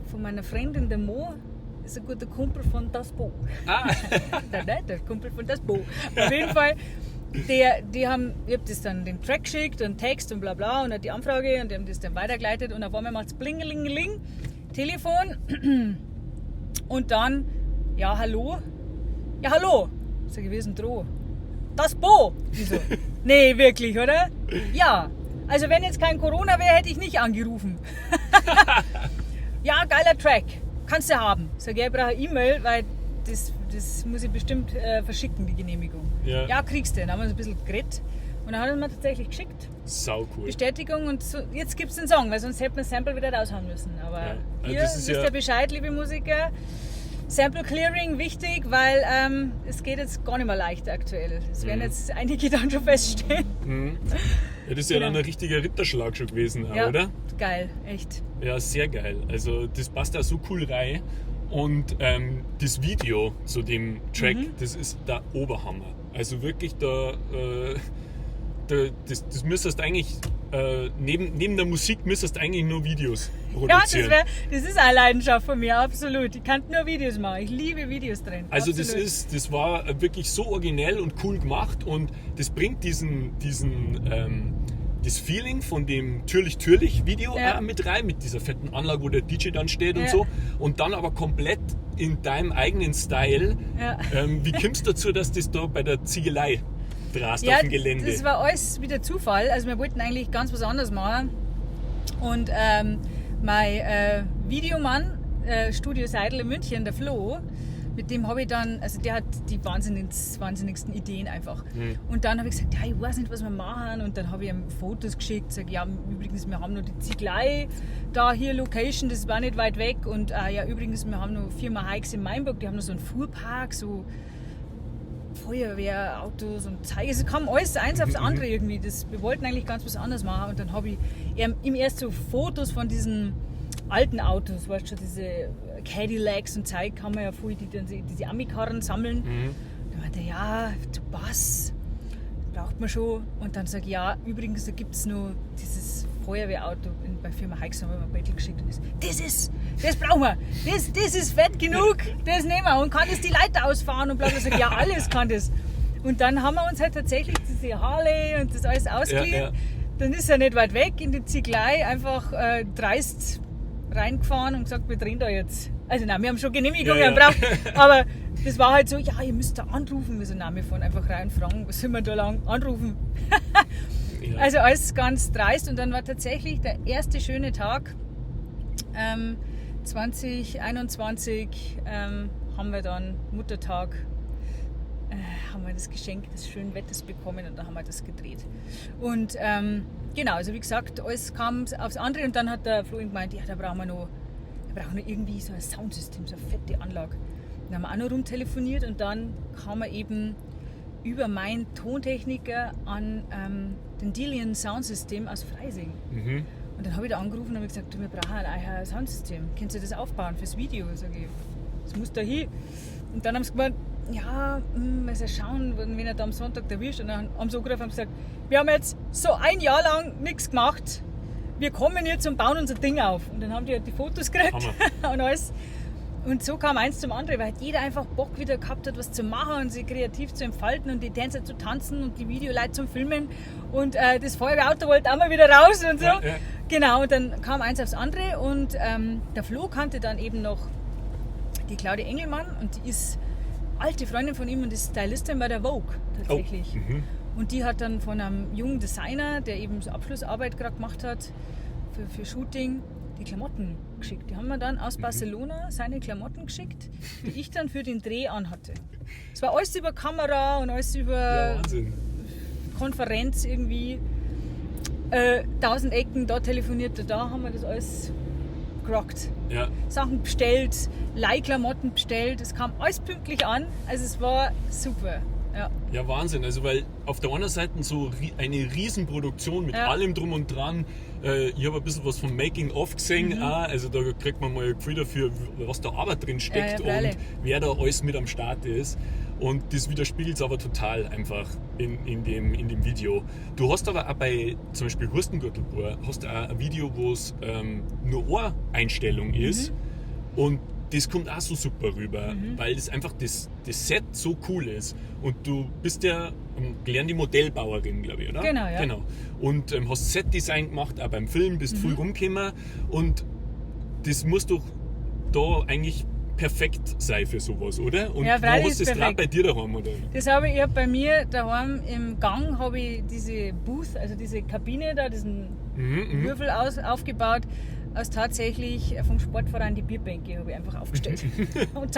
von meiner Freundin, der Mo, ist ein guter Kumpel von Das Bo. Ah. Der Kumpel von Das Bo. Auf jeden Fall, ich habe das dann den Track geschickt und Text und bla bla und hat die Anfrage und die haben das dann weitergeleitet und auf einmal macht es blingelingeling, Telefon und dann, ja hallo? Ja hallo? Ist ja gewesen, Droh. Das Bo! Wieso? Nee, wirklich, oder? Ja. Also wenn jetzt kein Corona wäre, hätte ich nicht angerufen. Ja, geiler Track. Kannst du haben. Sag ich brauche eine E-Mail, weil das muss ich bestimmt verschicken, die Genehmigung. Ja. Ja, kriegst du. Dann haben wir uns ein bisschen geredet. Und dann hat er mir tatsächlich geschickt. Sau cool. Bestätigung und so, jetzt gibt es den Song, weil sonst hätten wir das Sample wieder raushauen müssen. Aber Ja. Also hier das ist wisst ja- ihr Bescheid, liebe Musiker. Sample Clearing wichtig, weil es geht jetzt gar nicht mehr leicht aktuell. Es werden jetzt einige dann schon feststehen. Ja, das ist ja Genau. dann ein richtiger Ritterschlag schon gewesen, auch, Ja, oder? geil, echt. Ja, sehr geil. Also das passt da so cool rein. Und das Video zu dem Track, das ist der Oberhammer. Also wirklich das müsstest eigentlich, neben der Musik müsstest eigentlich nur Videos Ja, produzieren. das ist eine Leidenschaft von mir, absolut. Ich kann nur Videos machen. Ich liebe Videos drin. Also absolut. das war wirklich so originell und cool gemacht und das bringt das Feeling von dem Türlich-Türlich-Video Ja. auch mit rein, mit dieser fetten Anlage, wo der DJ dann steht und Ja. so. Und dann aber komplett in deinem eigenen Style. Ja. Wie kommst du dazu, dass das da bei der Ziegelei drast Ja, auf dem Gelände? das war alles wieder Zufall. Also wir wollten eigentlich ganz was anderes machen. Und mein Videomann, Studio Seidel in München, der Flo, mit dem habe ich dann, also der hat die wahnsinnigsten Ideen einfach. Und dann habe ich gesagt, ja, ich weiß nicht, was wir machen. Und dann habe ich ihm Fotos geschickt, sage, ja, übrigens, wir haben noch die Ziegelei da hier, Location, das war nicht weit weg. Und ja, übrigens, wir haben noch Firma Hikes in Mainburg, die haben noch so einen Fuhrpark, so Feuerwehrautos und Zeige. Es kam alles eins aufs andere irgendwie. Wir wollten eigentlich ganz was anderes machen. Und dann habe ich ihm erst so Fotos von diesen alten Autos, weißt du, diese Cadillacs und Zeug, kann man ja voll diese Ami-Karren sammeln. Dann meinte er, ja, du Bass, braucht man schon. Und dann sage ich, ja, übrigens, da gibt es noch dieses Feuerwehrauto bei Firma Hikes, haben wir ein Battle geschickt. Und das brauchen wir, das ist fett genug, das nehmen wir. Und kann das die Leiter ausfahren und bla bla. Sag, ja, alles kann das. Und dann haben wir uns halt tatsächlich diese Harley und das alles ausgeliehen. Ja, ja. Dann ist er nicht weit weg in die Ziegelei, einfach dreist reingefahren und gesagt, wir drehen da jetzt. Also nein, wir haben schon Genehmigungen Ja, ja. gebraucht, aber das war halt so, ja, ihr müsst da anrufen. Wir so, nein, wir fahren einfach rein und fragen, was sollen wir da lang anrufen? Ja. Also alles ganz dreist und dann war tatsächlich der erste schöne Tag 2021 haben wir dann Muttertag, haben wir das Geschenk des schönen Wetters bekommen und dann haben wir das gedreht. Und genau, also wie gesagt, alles kam aufs andere und dann hat der Flo gemeint, ja, da brauchen wir noch irgendwie so ein Soundsystem, so eine fette Anlage. Dann haben wir auch noch rumtelefoniert und dann kam er eben über meinen Tontechniker an den Delian Soundsystem aus Freising. Und dann habe ich da angerufen und habe gesagt, du, wir brauchen ein Soundsystem. Kannst du das aufbauen fürs Video? Sag ich, das muss da hin. Und dann haben sie gemeint, ja, wir sollen schauen, wenn er da am Sonntag erwischt. Und dann haben sie angerufen und gesagt, wir haben jetzt so ein Jahr lang nichts gemacht. Wir kommen jetzt und bauen unser Ding auf. Und dann haben die halt die Fotos gekriegt und alles. Und so kam eins zum anderen, weil halt jeder einfach Bock wieder gehabt hat, was zu machen und sich kreativ zu entfalten und die Tänzer zu tanzen und die Videoleute zum Filmen. Und das Feuerwehrauto wollte auch mal wieder raus und so. Ja, ja. Genau, und dann kam eins aufs andere und der Flo kannte dann eben noch die Claudia Engelmann und die ist alte Freundin von ihm und ist Stylistin bei der Vogue tatsächlich. Und die hat dann von einem jungen Designer, der eben so Abschlussarbeit gerade gemacht hat für Shooting, die Klamotten geschickt. Die haben wir dann aus Barcelona seine Klamotten geschickt, die ich dann für den Dreh anhatte. Es war alles über Kamera und alles Ja, über Wahnsinn. gerockt. Ja. Sachen bestellt, Leihklamotten bestellt, es kam alles pünktlich an, also es war super. Ja. Ja, Wahnsinn. Also, weil auf der einen Seite so eine Riesenproduktion mit Ja. allem drum und dran. Ich habe ein bisschen was vom Making-of gesehen. Auch. Also, da kriegt man mal ein Gefühl dafür, was da Arbeit drin steckt Ja, und wer da alles mit am Start ist. Und das widerspiegelt es aber total einfach in dem Video. Du hast aber auch bei zum Beispiel Hurstengürtelbohr hast du auch ein Video, wo es nur eine Einstellung ist. Und das kommt auch so super rüber, weil das einfach das Set so cool ist. Und du bist ja gelernte Modellbauerin, glaube ich, oder? Genau, ja. Genau. Und hast Setdesign gemacht, auch beim Film, bist früh rumgekommen. Und das muss doch da eigentlich perfekt sein für sowas, oder? Und Ja, wo freilich hast du ist das gerade perfekt. bei dir daheim, oder? Das habe ich bei mir daheim im Gang, habe ich diese Booth, also diese Kabine da, diesen Würfel aufgebaut, aus tatsächlich vom Sportverein die Bierbänke habe ich einfach aufgestellt und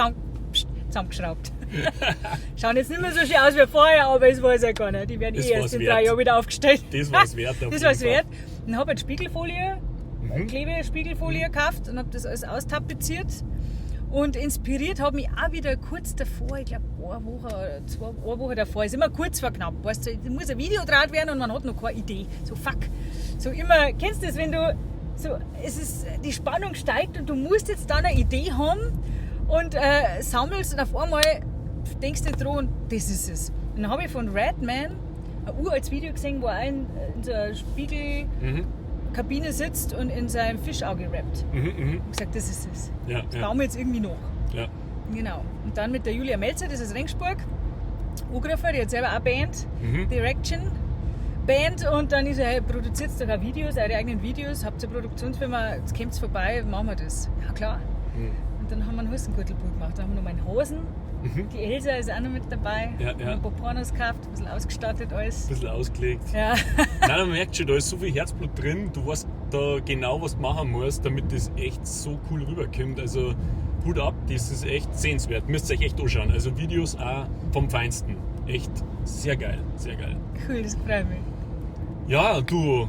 zusammengeschraubt. Schauen jetzt nicht mehr so schön aus wie vorher, aber es weiß ja gar nicht. Die werden Das erst war's in wert. 3 Jahren wieder aufgestellt. Das war es wert. auf Das jeden war es Fall. wert. Dann habe ich Spiegelfolie, Klebespiegelfolie gekauft und habe das alles austapeziert. Und inspiriert hat mich auch wieder kurz davor, ich glaube eine Woche davor, ist immer kurz vor knapp, weißt du, es muss ein Video gedreht werden und man hat noch keine Idee. So fuck. So immer, kennst du das, wenn du so, die Spannung steigt und du musst jetzt dann eine Idee haben und sammelst und auf einmal denkst du dran und das ist es. Und dann habe ich von Redman ein uraltes Video gesehen, wo er in so einer Spiegelkabine sitzt und in seinem Fischauge rappt. Ich habe gesagt, das ist es. Ja, Das ja, bauen wir jetzt irgendwie noch. ja. Genau. Und dann mit der Julia Melzer, das ist Ringsburg, angerufen, die hat selber auch Band, Direction Band, und dann ist er, produziert doch auch Videos, eure eigenen Videos, habt ihr eine Produktionsfirma, jetzt kommt vorbei, machen wir das. Ja klar. Und dann haben wir einen Hustengürtelbuch gemacht, dann haben wir noch meinen Hosen, die Elsa ist auch noch mit dabei, Ja, haben ja. ein paar Pornos gekauft, ein bisschen ausgestattet alles. Ein bisschen ausgelegt. Ja. Nein, man merkt schon, da ist so viel Herzblut drin. Du weißt da genau, was du machen musst, damit das echt so cool rüberkommt. Also Hut ab, das ist echt sehenswert. Müsst ihr euch echt anschauen. Also Videos auch vom Feinsten. Echt sehr geil, sehr geil. Cool, das freut mich. Ja, du,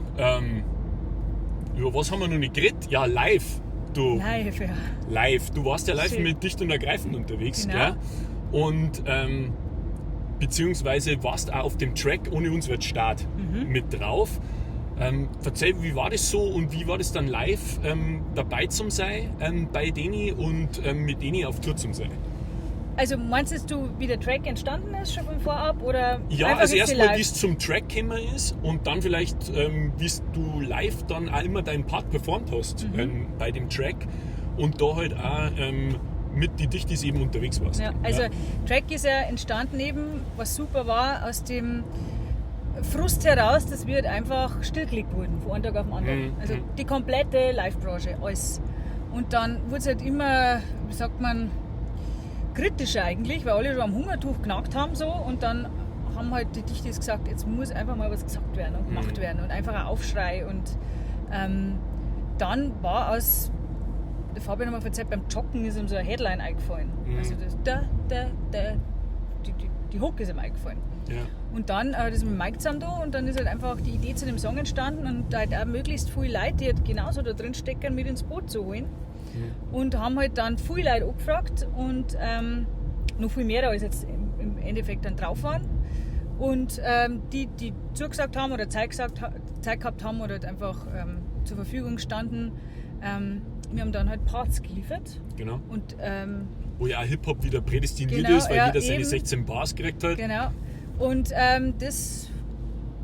über was haben wir noch nicht geredet? Ja, live. Du, Live, ja. live. Du warst ja live Schön. mit Dicht und Ergreifend unterwegs, Genau. gell? Und beziehungsweise warst auch auf dem Track Ohne uns wird Start mit drauf. Erzähl, wie war das so und wie war das dann live dabei zu sein bei denen und mit denen auf Tour zu sein? Also meinst du, wie der Track entstanden ist, schon von vorab? Oder Ja, einfach also jetzt erstmal, live? wie es zum Track gekommen ist und dann vielleicht, wie du live dann auch immer deinen Part performt hast bei dem Track und da halt auch mit die Dichtis eben unterwegs warst. Ja, also Track ist ja entstanden eben, was super war, aus dem Frust heraus, dass wir halt einfach stillgelegt wurden, von einem Tag auf den anderen. Also die komplette Live-Branche, alles. Und dann wurde es halt immer, wie sagt man, kritischer eigentlich, weil alle schon am Hungertuch genagt haben so, und dann haben halt die Dichtis gesagt, jetzt muss einfach mal was gesagt werden und gemacht werden und einfach ein Aufschrei. Und dann war aus, der Fabian hat mir erzählt, beim Joggen ist ihm so ein Headline eingefallen. Also das die Hook ist ihm eingefallen. Ja. Und dann das mit Mike zusammen da, und dann ist halt einfach die Idee zu dem Song entstanden und halt auch möglichst viele Leute, die halt genauso da drin stecken, mit ins Boot zu holen. Und haben halt dann viele Leute angefragt und noch viel mehr, als jetzt im Endeffekt dann drauf waren. Und die zugesagt haben oder Zeit gehabt haben oder halt einfach zur Verfügung standen, wir haben dann halt Parts geliefert. Genau. Und Wo ja auch Hip-Hop wieder prädestiniert Genau, ist, weil ja, jeder seine eben. 16 Bars gekriegt hat. genau. Und das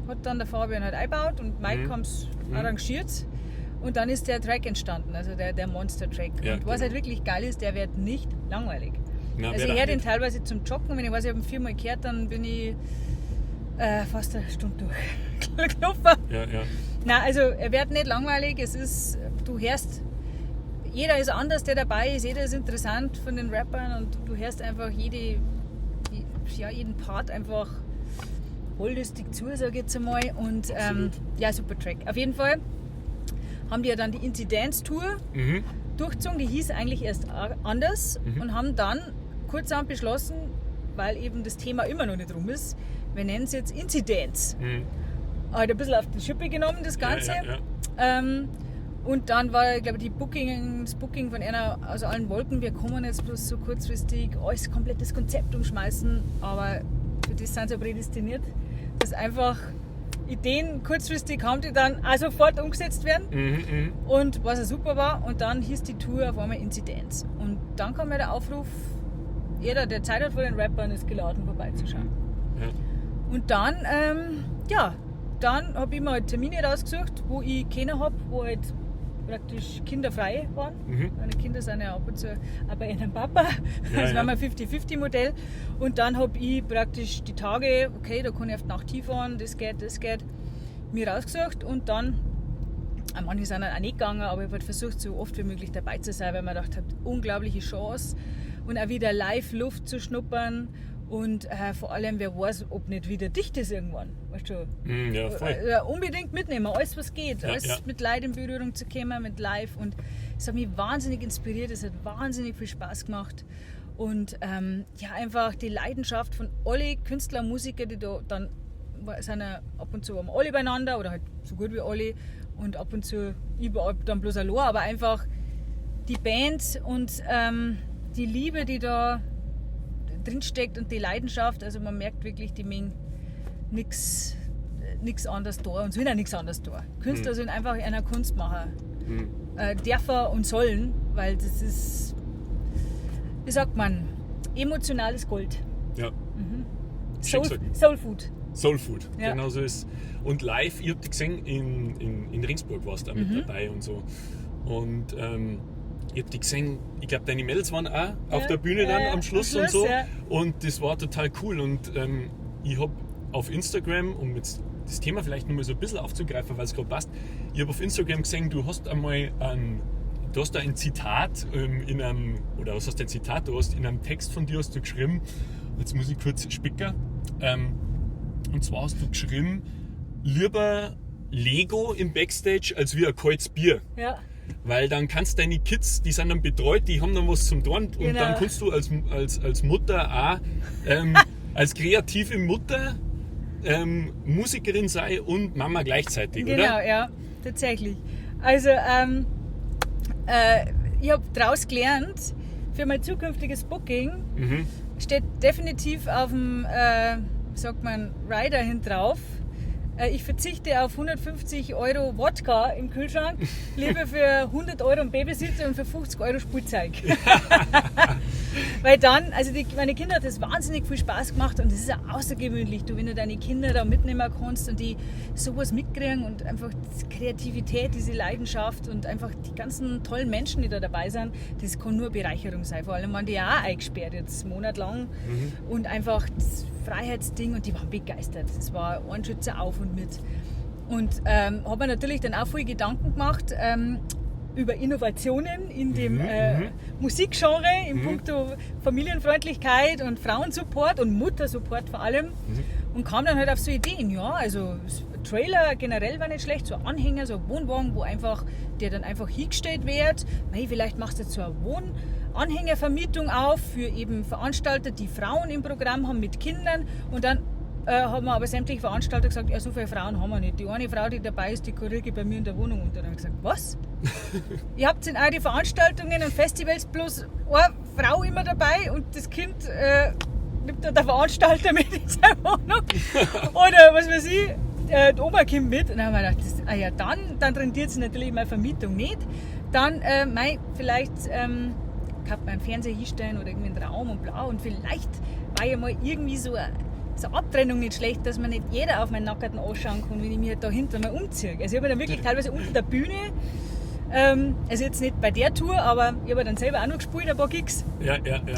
hat dann der Fabian halt eingebaut und Mike haben es arrangiert. Und dann ist der Track entstanden, also der Monster-Track. Ja, und was genau. halt wirklich geil ist, der wird nicht langweilig. Na, Also wer ich da höre den nicht. teilweise zum Joggen, wenn ich weiß, ich habe ihn 4-mal gehört, dann bin ich fast eine Stunde durchgelaufen. Ja, ja. Nein, also er wird nicht langweilig, es ist, du hörst, jeder ist anders, der dabei ist, jeder ist interessant von den Rappern und du hörst einfach jeden Part einfach wollüstig zu, sage ich jetzt einmal. Und Absolut. ja, super Track. Auf jeden Fall haben die ja dann die Inzidenz-Tour durchgezogen, die hieß eigentlich erst anders und haben dann kurzerhand beschlossen, weil eben das Thema immer noch nicht rum ist, wir nennen es jetzt Inzidenz. Halt ein bisschen auf die Schippe genommen, das Ganze. Ja. Und dann war, glaube ich, das Booking von einer aus allen Wolken. Wir kommen jetzt bloß so kurzfristig alles komplettes Konzept umschmeißen, aber für das sind sie ja prädestiniert, dass einfach Ideen kurzfristig haben, die dann auch sofort umgesetzt werden. Und was ja super war, und dann hieß die Tour auf einmal Inzidenz. Und dann kam ja der Aufruf, jeder, der Zeit hat, von den Rappern ist geladen, vorbeizuschauen. Ja. Und dann, dann habe ich mir halt Termine rausgesucht, wo ich kennen habe, wo halt praktisch kinderfrei waren. Meine Kinder sind ja ab und zu auch bei ihrem Papa. Das war mal 50-50-Modell. Und dann habe ich praktisch die Tage, okay, da kann ich auf die Nacht hinfahren, das geht, mir rausgesucht. Und dann, manche sind dann auch nicht gegangen, aber ich habe halt versucht, so oft wie möglich dabei zu sein, weil man gedacht habe, unglaubliche Chance und auch wieder live Luft zu schnuppern. Und vor allem, wer weiß, ob nicht wieder dicht ist irgendwann. Weißt du? Ja, voll. Unbedingt mitnehmen, alles was geht. Alles mit Leuten in Berührung zu kommen, mit live. Und es hat mich wahnsinnig inspiriert, es hat wahnsinnig viel Spaß gemacht. Und einfach die Leidenschaft von alle Künstler, Musiker, die da dann sind ja ab und zu alle beieinander oder halt so gut wie alle. Und ab und zu überall dann bloß allein, aber einfach die Band und die Liebe, die da drinsteckt und die Leidenschaft, also man merkt wirklich, die Menge nichts anderes da und sind auch nichts anderes da. Künstler sind einfach einer Kunstmacher. Dürfen und sollen, weil das ist, wie sagt man, emotionales Gold. Ja. Soul Food. Soul Food, Ja. genau so ist. Und live, ich hab dich gesehen, in Ringsburg warst du auch mit dabei und so. Und ich hab dich gesehen, ich glaube deine Mädels waren auch auf der Bühne dann am Schluss und so. Ja. Und das war total cool. Und ich habe auf Instagram, um jetzt das Thema vielleicht nochmal so ein bisschen aufzugreifen, weil es gerade passt, ich habe auf Instagram gesehen, du hast einmal du hast da ein Zitat in einem Text von dir hast du geschrieben, jetzt muss ich kurz spicken, und zwar hast du geschrieben, lieber Lego im Backstage als wie ein kaltes Bier. Ja. Weil dann kannst deine Kids, die sind dann betreut, die haben dann was zum Tun und Genau. dann kannst du als Mutter auch als kreative Mutter Musikerin sein und Mama gleichzeitig, Genau, oder? ja, tatsächlich. Also ich habe daraus gelernt, für mein zukünftiges Booking steht definitiv auf dem, sagt man, Rider hin drauf. Ich verzichte auf 150 € Wodka im Kühlschrank, lieber für 100 € einen Babysitzer und für 50 € Spielzeug. Weil dann, also meine Kinder hat das wahnsinnig viel Spaß gemacht und es ist auch außergewöhnlich, wenn du deine Kinder da mitnehmen kannst und die sowas mitkriegen und einfach die Kreativität, diese Leidenschaft und einfach die ganzen tollen Menschen, die da dabei sind, das kann nur Bereicherung sein. Vor allem waren die auch eingesperrt jetzt monatelang und einfach das Freiheitsding und die waren begeistert. Das war ein Schütze auf und mit. Und habe mir natürlich dann auch viel Gedanken gemacht über Innovationen in dem Musikgenre, in puncto Familienfreundlichkeit und Frauensupport und Muttersupport vor allem. Und kam dann halt auf so Ideen, ja, also Trailer generell war nicht schlecht, so ein Anhänger, so ein Wohnwagen, der dann einfach hingestellt wird. Hey, vielleicht machst du jetzt so eine Wohnanhängervermietung auf für eben Veranstalter, die Frauen im Programm haben mit Kindern. Und dann haben wir aber sämtliche Veranstalter gesagt, ja, so viele Frauen haben wir nicht. Die eine Frau, die dabei ist, die kriege bei mir in der Wohnung unter. Dann habe ich gesagt, was? Ihr habt in all die Veranstaltungen und Festivals bloß eine Frau immer dabei und das Kind nimmt dann der Veranstalter mit in seine Wohnung. Oder was weiß ich, die Oma kommt mit. Und dann haben wir gedacht, dann rentiert sich natürlich meine Vermietung nicht. Dann, vielleicht kann man einen Fernseher hinstellen oder irgendwie einen Raum und blau. Und vielleicht war ja mal irgendwie so eine Abtrennung nicht schlecht, dass man nicht jeder auf meinen Nackten anschauen kann, wenn ich mich halt da hinten mal umziehe. Also ich habe dann wirklich teilweise unter der Bühne, also jetzt nicht bei der Tour, aber ich habe dann selber auch noch gespielt, ein paar Gigs,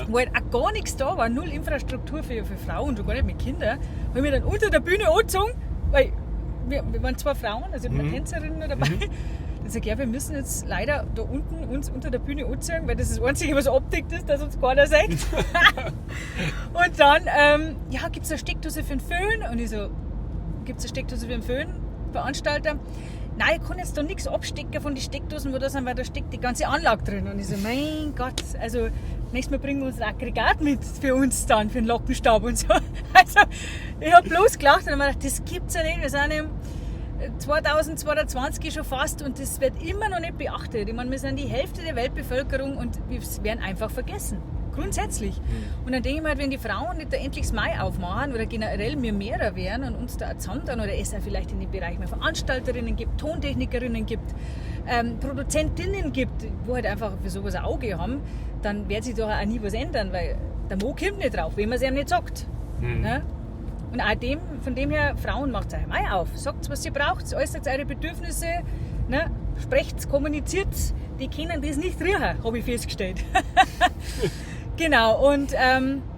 wo halt auch gar nichts da war, null Infrastruktur für Frauen, schon gar nicht mit Kindern, habe ich mich dann unter der Bühne angezogen, weil wir waren zwei Frauen, also ein paar Tänzerinnen noch dabei. Dann sage ich, ja, wir müssen jetzt leider da unten uns unter der Bühne anziehen, weil das ist das Einzige, was abdeckt ist, dass uns keiner sieht. Und dann, gibt es eine Steckdose für den Föhn? Und ich so, gibt es eine Steckdose für den Föhn? Veranstalter? Nein, ich kann jetzt da nichts abstecken von den Steckdosen, wo da sind, weil da steckt die ganze Anlage drin. Und ich so, mein Gott, also nächstes Mal bringen wir uns ein Aggregat mit für uns dann, für den Lockenstab und so. Also ich habe bloß gelacht und habe mir gedacht, das gibt's ja nicht. Wir sind 2022 schon fast und das wird immer noch nicht beachtet. Ich meine, wir sind die Hälfte der Weltbevölkerung und wir werden einfach vergessen. Grundsätzlich. Und dann denke ich mir halt, wenn die Frauen nicht da endlich das Mai aufmachen oder generell wir mehrer wären und uns da auch zusammen dann, oder es auch vielleicht in dem Bereich mehr Veranstalterinnen gibt, Tontechnikerinnen gibt, Produzentinnen gibt, wo halt einfach für sowas ein Auge haben, dann wird sich doch auch nie was ändern, weil der Mo kommt nicht drauf, wenn man es ihm nicht sagt. Ne? Und auch von dem her, Frauen, macht euch Mai auf, sagt, was ihr braucht, äußert eure Bedürfnisse, ne? Sprecht, kommuniziert, die können das nicht riechen, habe ich festgestellt. Genau, und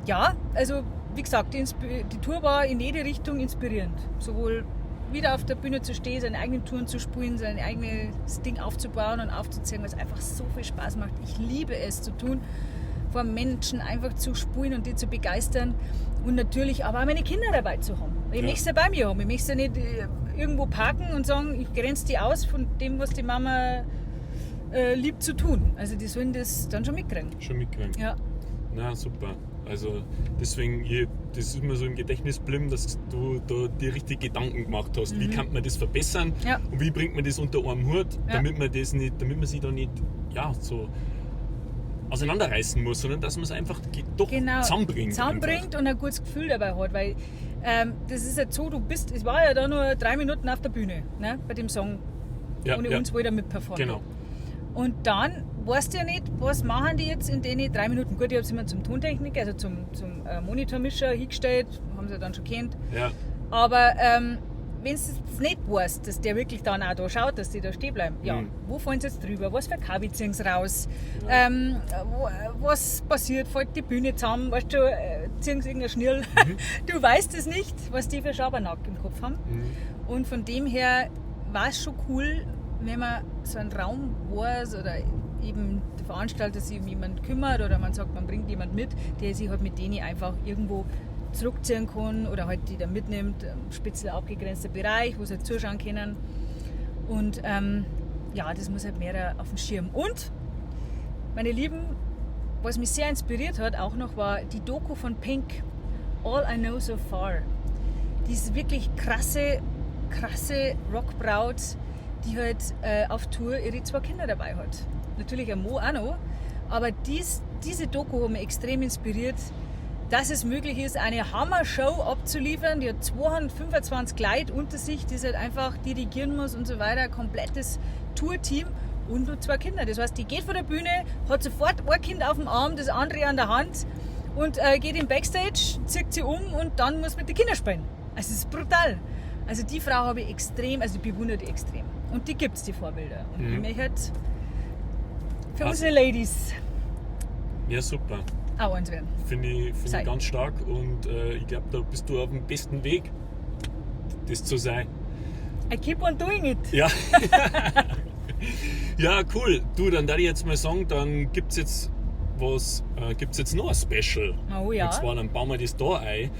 ja, also wie gesagt, die Tour war in jede Richtung inspirierend. Sowohl wieder auf der Bühne zu stehen, seine eigenen Touren zu spielen, sein eigenes Ding aufzubauen und aufzuziehen, weil es einfach so viel Spaß macht. Ich liebe es zu tun, vor Menschen einfach zu spielen und die zu begeistern und natürlich aber auch meine Kinder dabei zu haben. Ich möchte sie bei mir haben, ich möchte sie nicht irgendwo parken und sagen, ich grenze die aus von dem, was die Mama liebt zu tun. Also die sollen das dann schon mitkriegen. Ja. Na, super. Also deswegen, das ist mir so im Gedächtnis geblieben, dass du da dir richtig Gedanken gemacht hast. Wie kann man das verbessern und wie bringt man das unter einem Hut, damit man sich da nicht so auseinanderreißen muss, sondern dass man es einfach doch zusammenbringt und ein gutes Gefühl dabei hat, weil das ist jetzt so, ich war ja da nur 3 Minuten auf der Bühne, ne, bei dem Song, ohne uns, wo ich da mitperformt. Genau. Und dann weißt du ja nicht, was machen die jetzt in den 3 Minuten. Gut, ich habe es immer zum Tontechniker, also zum Monitormischer hingestellt, haben sie dann schon kennt. Ja. Aber wenn du es nicht weißt, dass der wirklich dann auch da schaut, dass die da stehen bleiben, wo fallen sie jetzt drüber, was für Kabel ziehen sie raus, was passiert, fällt die Bühne zusammen, weißt du, ziehen sie irgendeinen Schnirl. Du weißt es nicht, was die für Schabernack im Kopf haben. Und von dem her war es schon cool, wenn man so einen Raum weiß oder eben der Veranstalter sich um jemanden kümmert oder man sagt, man bringt jemanden mit, der sich halt mit denen einfach irgendwo zurückziehen kann oder halt die da mitnimmt, speziell abgegrenzter Bereich, wo sie halt zuschauen können. Und das muss halt mehr auf dem Schirm. Und, meine Lieben, was mich sehr inspiriert hat auch noch, war die Doku von Pink, All I Know So Far. Die ist wirklich krasse Rockbraut, die halt auf Tour ihre 2 Kinder dabei hat. Natürlich ein Mo auch noch, aber diese Doku hat mich extrem inspiriert, dass es möglich ist, eine Hammer-Show abzuliefern. Die hat 225 Leute unter sich, die es halt einfach dirigieren muss und so weiter, ein komplettes Tourteam und nur 2 Kinder. Das heißt, die geht von der Bühne, hat sofort ein Kind auf dem Arm, das andere an der Hand und geht im Backstage, zieht sie um und dann muss mit den Kindern spielen. Also es ist brutal. Also die Frau habe ich extrem, also die bewundere ich extrem. Und die gibt es, die Vorbilder. Und die möchte halt für unsere Ladies super. Auch eins werden. Finde ich ganz stark und ich glaube, da bist du auf dem besten Weg, das zu sein. I keep on doing it. Ja. Ja, cool. Du, dann darf ich jetzt mal sagen, dann gibt es jetzt noch ein Special. Oh ja. Und zwar, dann bauen wir das da ein.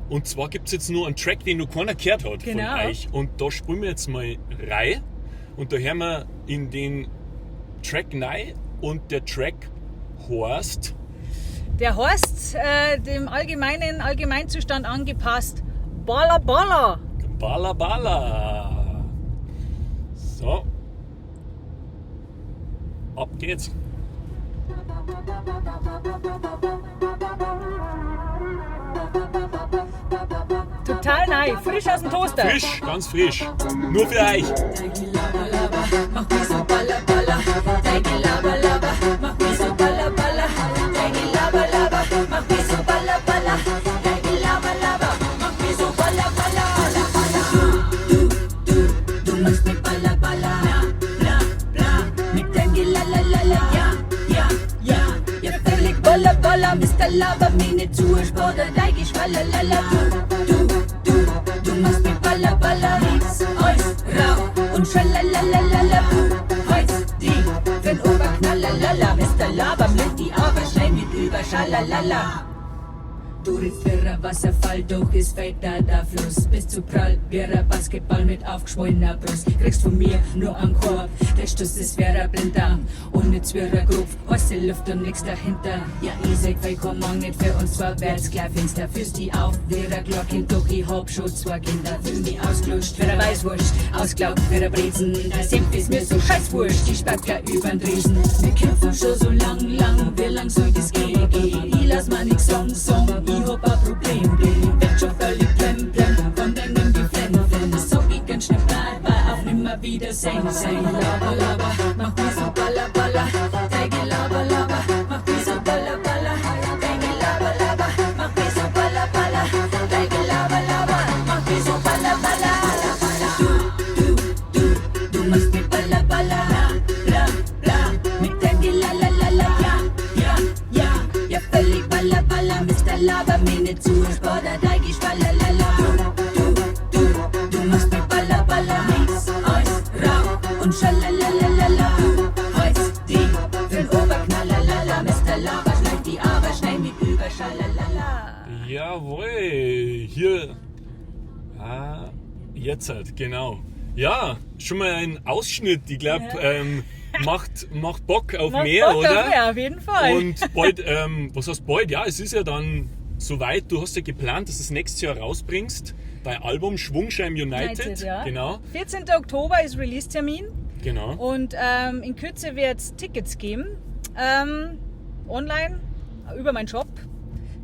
Und zwar gibt es jetzt nur einen Track, den noch keiner gehört hat von euch. Und da spielen wir jetzt mal rein. Und da hören wir in den Track rein. Und der Track heißt... Der heißt, dem Allgemeinzustand angepasst, Balla Balla. Balla Balla. So. Ab geht's. Total neu, frisch aus dem Toaster. Frisch, ganz frisch. Nur für euch. Mach mich so balla balla, Dagi laba laba, mach mich so balla balla, Dagi laba laba, mach mich so balla balla, Dagi laba laba, mach mich so balla balla. Du machst mich balla balla, bla bla, mit Dagi la la la la, ja, völlig balla balla, Mr. Lava, meine Zuhörsporter, Dagi schwallalala, du machst mich balla balla, links, rechts, rau und schalalalala, heizt die für'n Oberknallalala, Mr. Lava mit die Arbeit schnell mit über, schalalala. Du rittst wie ein Wasserfall, doch ist fetter der Fluss. Bist zu prall wie ein Basketball mit aufgeschwollener Brust. Kriegst von mir nur einen Korb, der Stuss ist wie ein Blinddarm. Und nicht wie ein Kopf, heiße Luft und nix dahinter. Ja, ich sag willkommen nicht für uns vorwärts, klar Fenster. Fühlst die auf wie ein Glocken, doch ich hab schon 2 Kinder. Fühl die ausgelutscht wie ein Weißwurst, ausglaubt wie ein Brezen. Der Senf ist mir so scheißwurscht, ich spack gleich übern Dresen. Wir kämpfen schon so lang, wie lang soll das gehen? Ich lass mal nix sagen, ich hab ein Problem, werd schon völlig blem, von deinem Geflenn. Das sag ich ganz schnell, bye, auf nimmer Wiedersehen. Laber, mach mich so balla, deine Laber, mach mich so balla, deine Laber, mach mich so balla, deine Laber, mach mich so balla. Du machst mir balla, bla, mit deinem ja, völlig balla, Mr. Laber, mir nicht zu, Sporder, dein Geschwallalala. Du machst mir balla, nix, Eis, Rauch und Schalalalala. Heißt die für'n Oberknaller, Mr. Laber, schneid die aber schnell mit über, Schalalala. Jawohl, hier. Jetzt halt, genau. Ja, schon mal ein Ausschnitt, ich glaube, macht Bock auf mehr, Bock oder? Auf mehr, auf jeden Fall. Und bald, was heißt bald? Ja, es ist ja dann soweit, du hast ja geplant, dass du es nächstes Jahr rausbringst. Dein Album Schwungscheim United. Ja. Genau. 14. Oktober ist Release-Termin. Genau. Und in Kürze wird es Tickets geben. Online, über meinen Shop,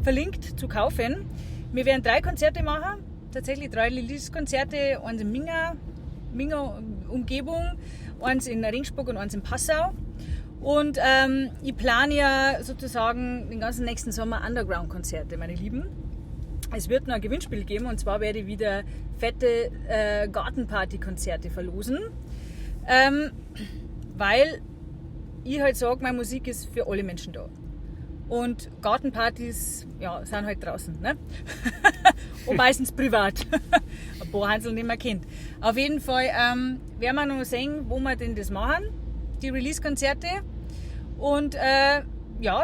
verlinkt zu kaufen. Wir werden 3 Konzerte machen. Tatsächlich 3 Release-Konzerte. Eins in Minga Umgebung, eins in Ringsburg und eins in Passau. Und ich plane ja sozusagen den ganzen nächsten Sommer Underground-Konzerte, meine Lieben. Es wird noch ein Gewinnspiel geben und zwar werde ich wieder fette Gartenparty-Konzerte verlosen. Weil ich halt sage, meine Musik ist für alle Menschen da. Und Gartenpartys sind halt draußen. Ne? Und meistens privat. Ein paar Hansel nicht mehr kennt. Auf jeden Fall werden wir noch sehen, wo wir denn das machen, die Release-Konzerte. Und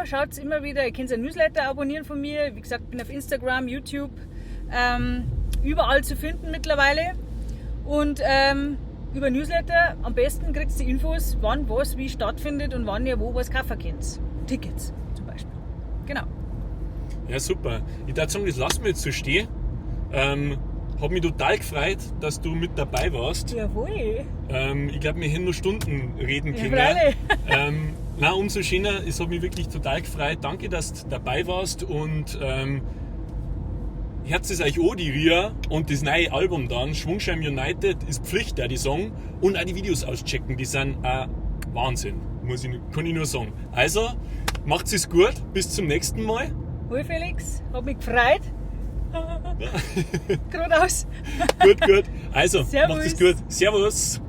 schaut immer wieder, ihr könnt ein Newsletter abonnieren von mir. Wie gesagt, bin auf Instagram, YouTube, überall zu finden mittlerweile. Und über Newsletter am besten kriegt ihr die Infos, wann was wie stattfindet und wann ihr wo was kaufen könnt. Tickets zum Beispiel. Genau. Ja, super. Ich würde sagen, das lassen wir jetzt so stehen. Hat mich total gefreut, dass du mit dabei warst. Jawohl. Ich glaube, wir hätten nur Stunden reden können. Ja, Umso schöner. Es hat mich wirklich total gefreut. Danke, dass du dabei warst. Und Herz ist euch auch, die Ria. Und das neue Album dann, Schwungscheim United, ist Pflicht, die Song. Und auch die Videos auschecken. Die sind Wahnsinn. Kann ich nur sagen. Also, macht's es gut. Bis zum nächsten Mal. Hoi Felix, hat mich gefreut. Geradeaus. Gut. Also, Servus. macht es gut. Servus.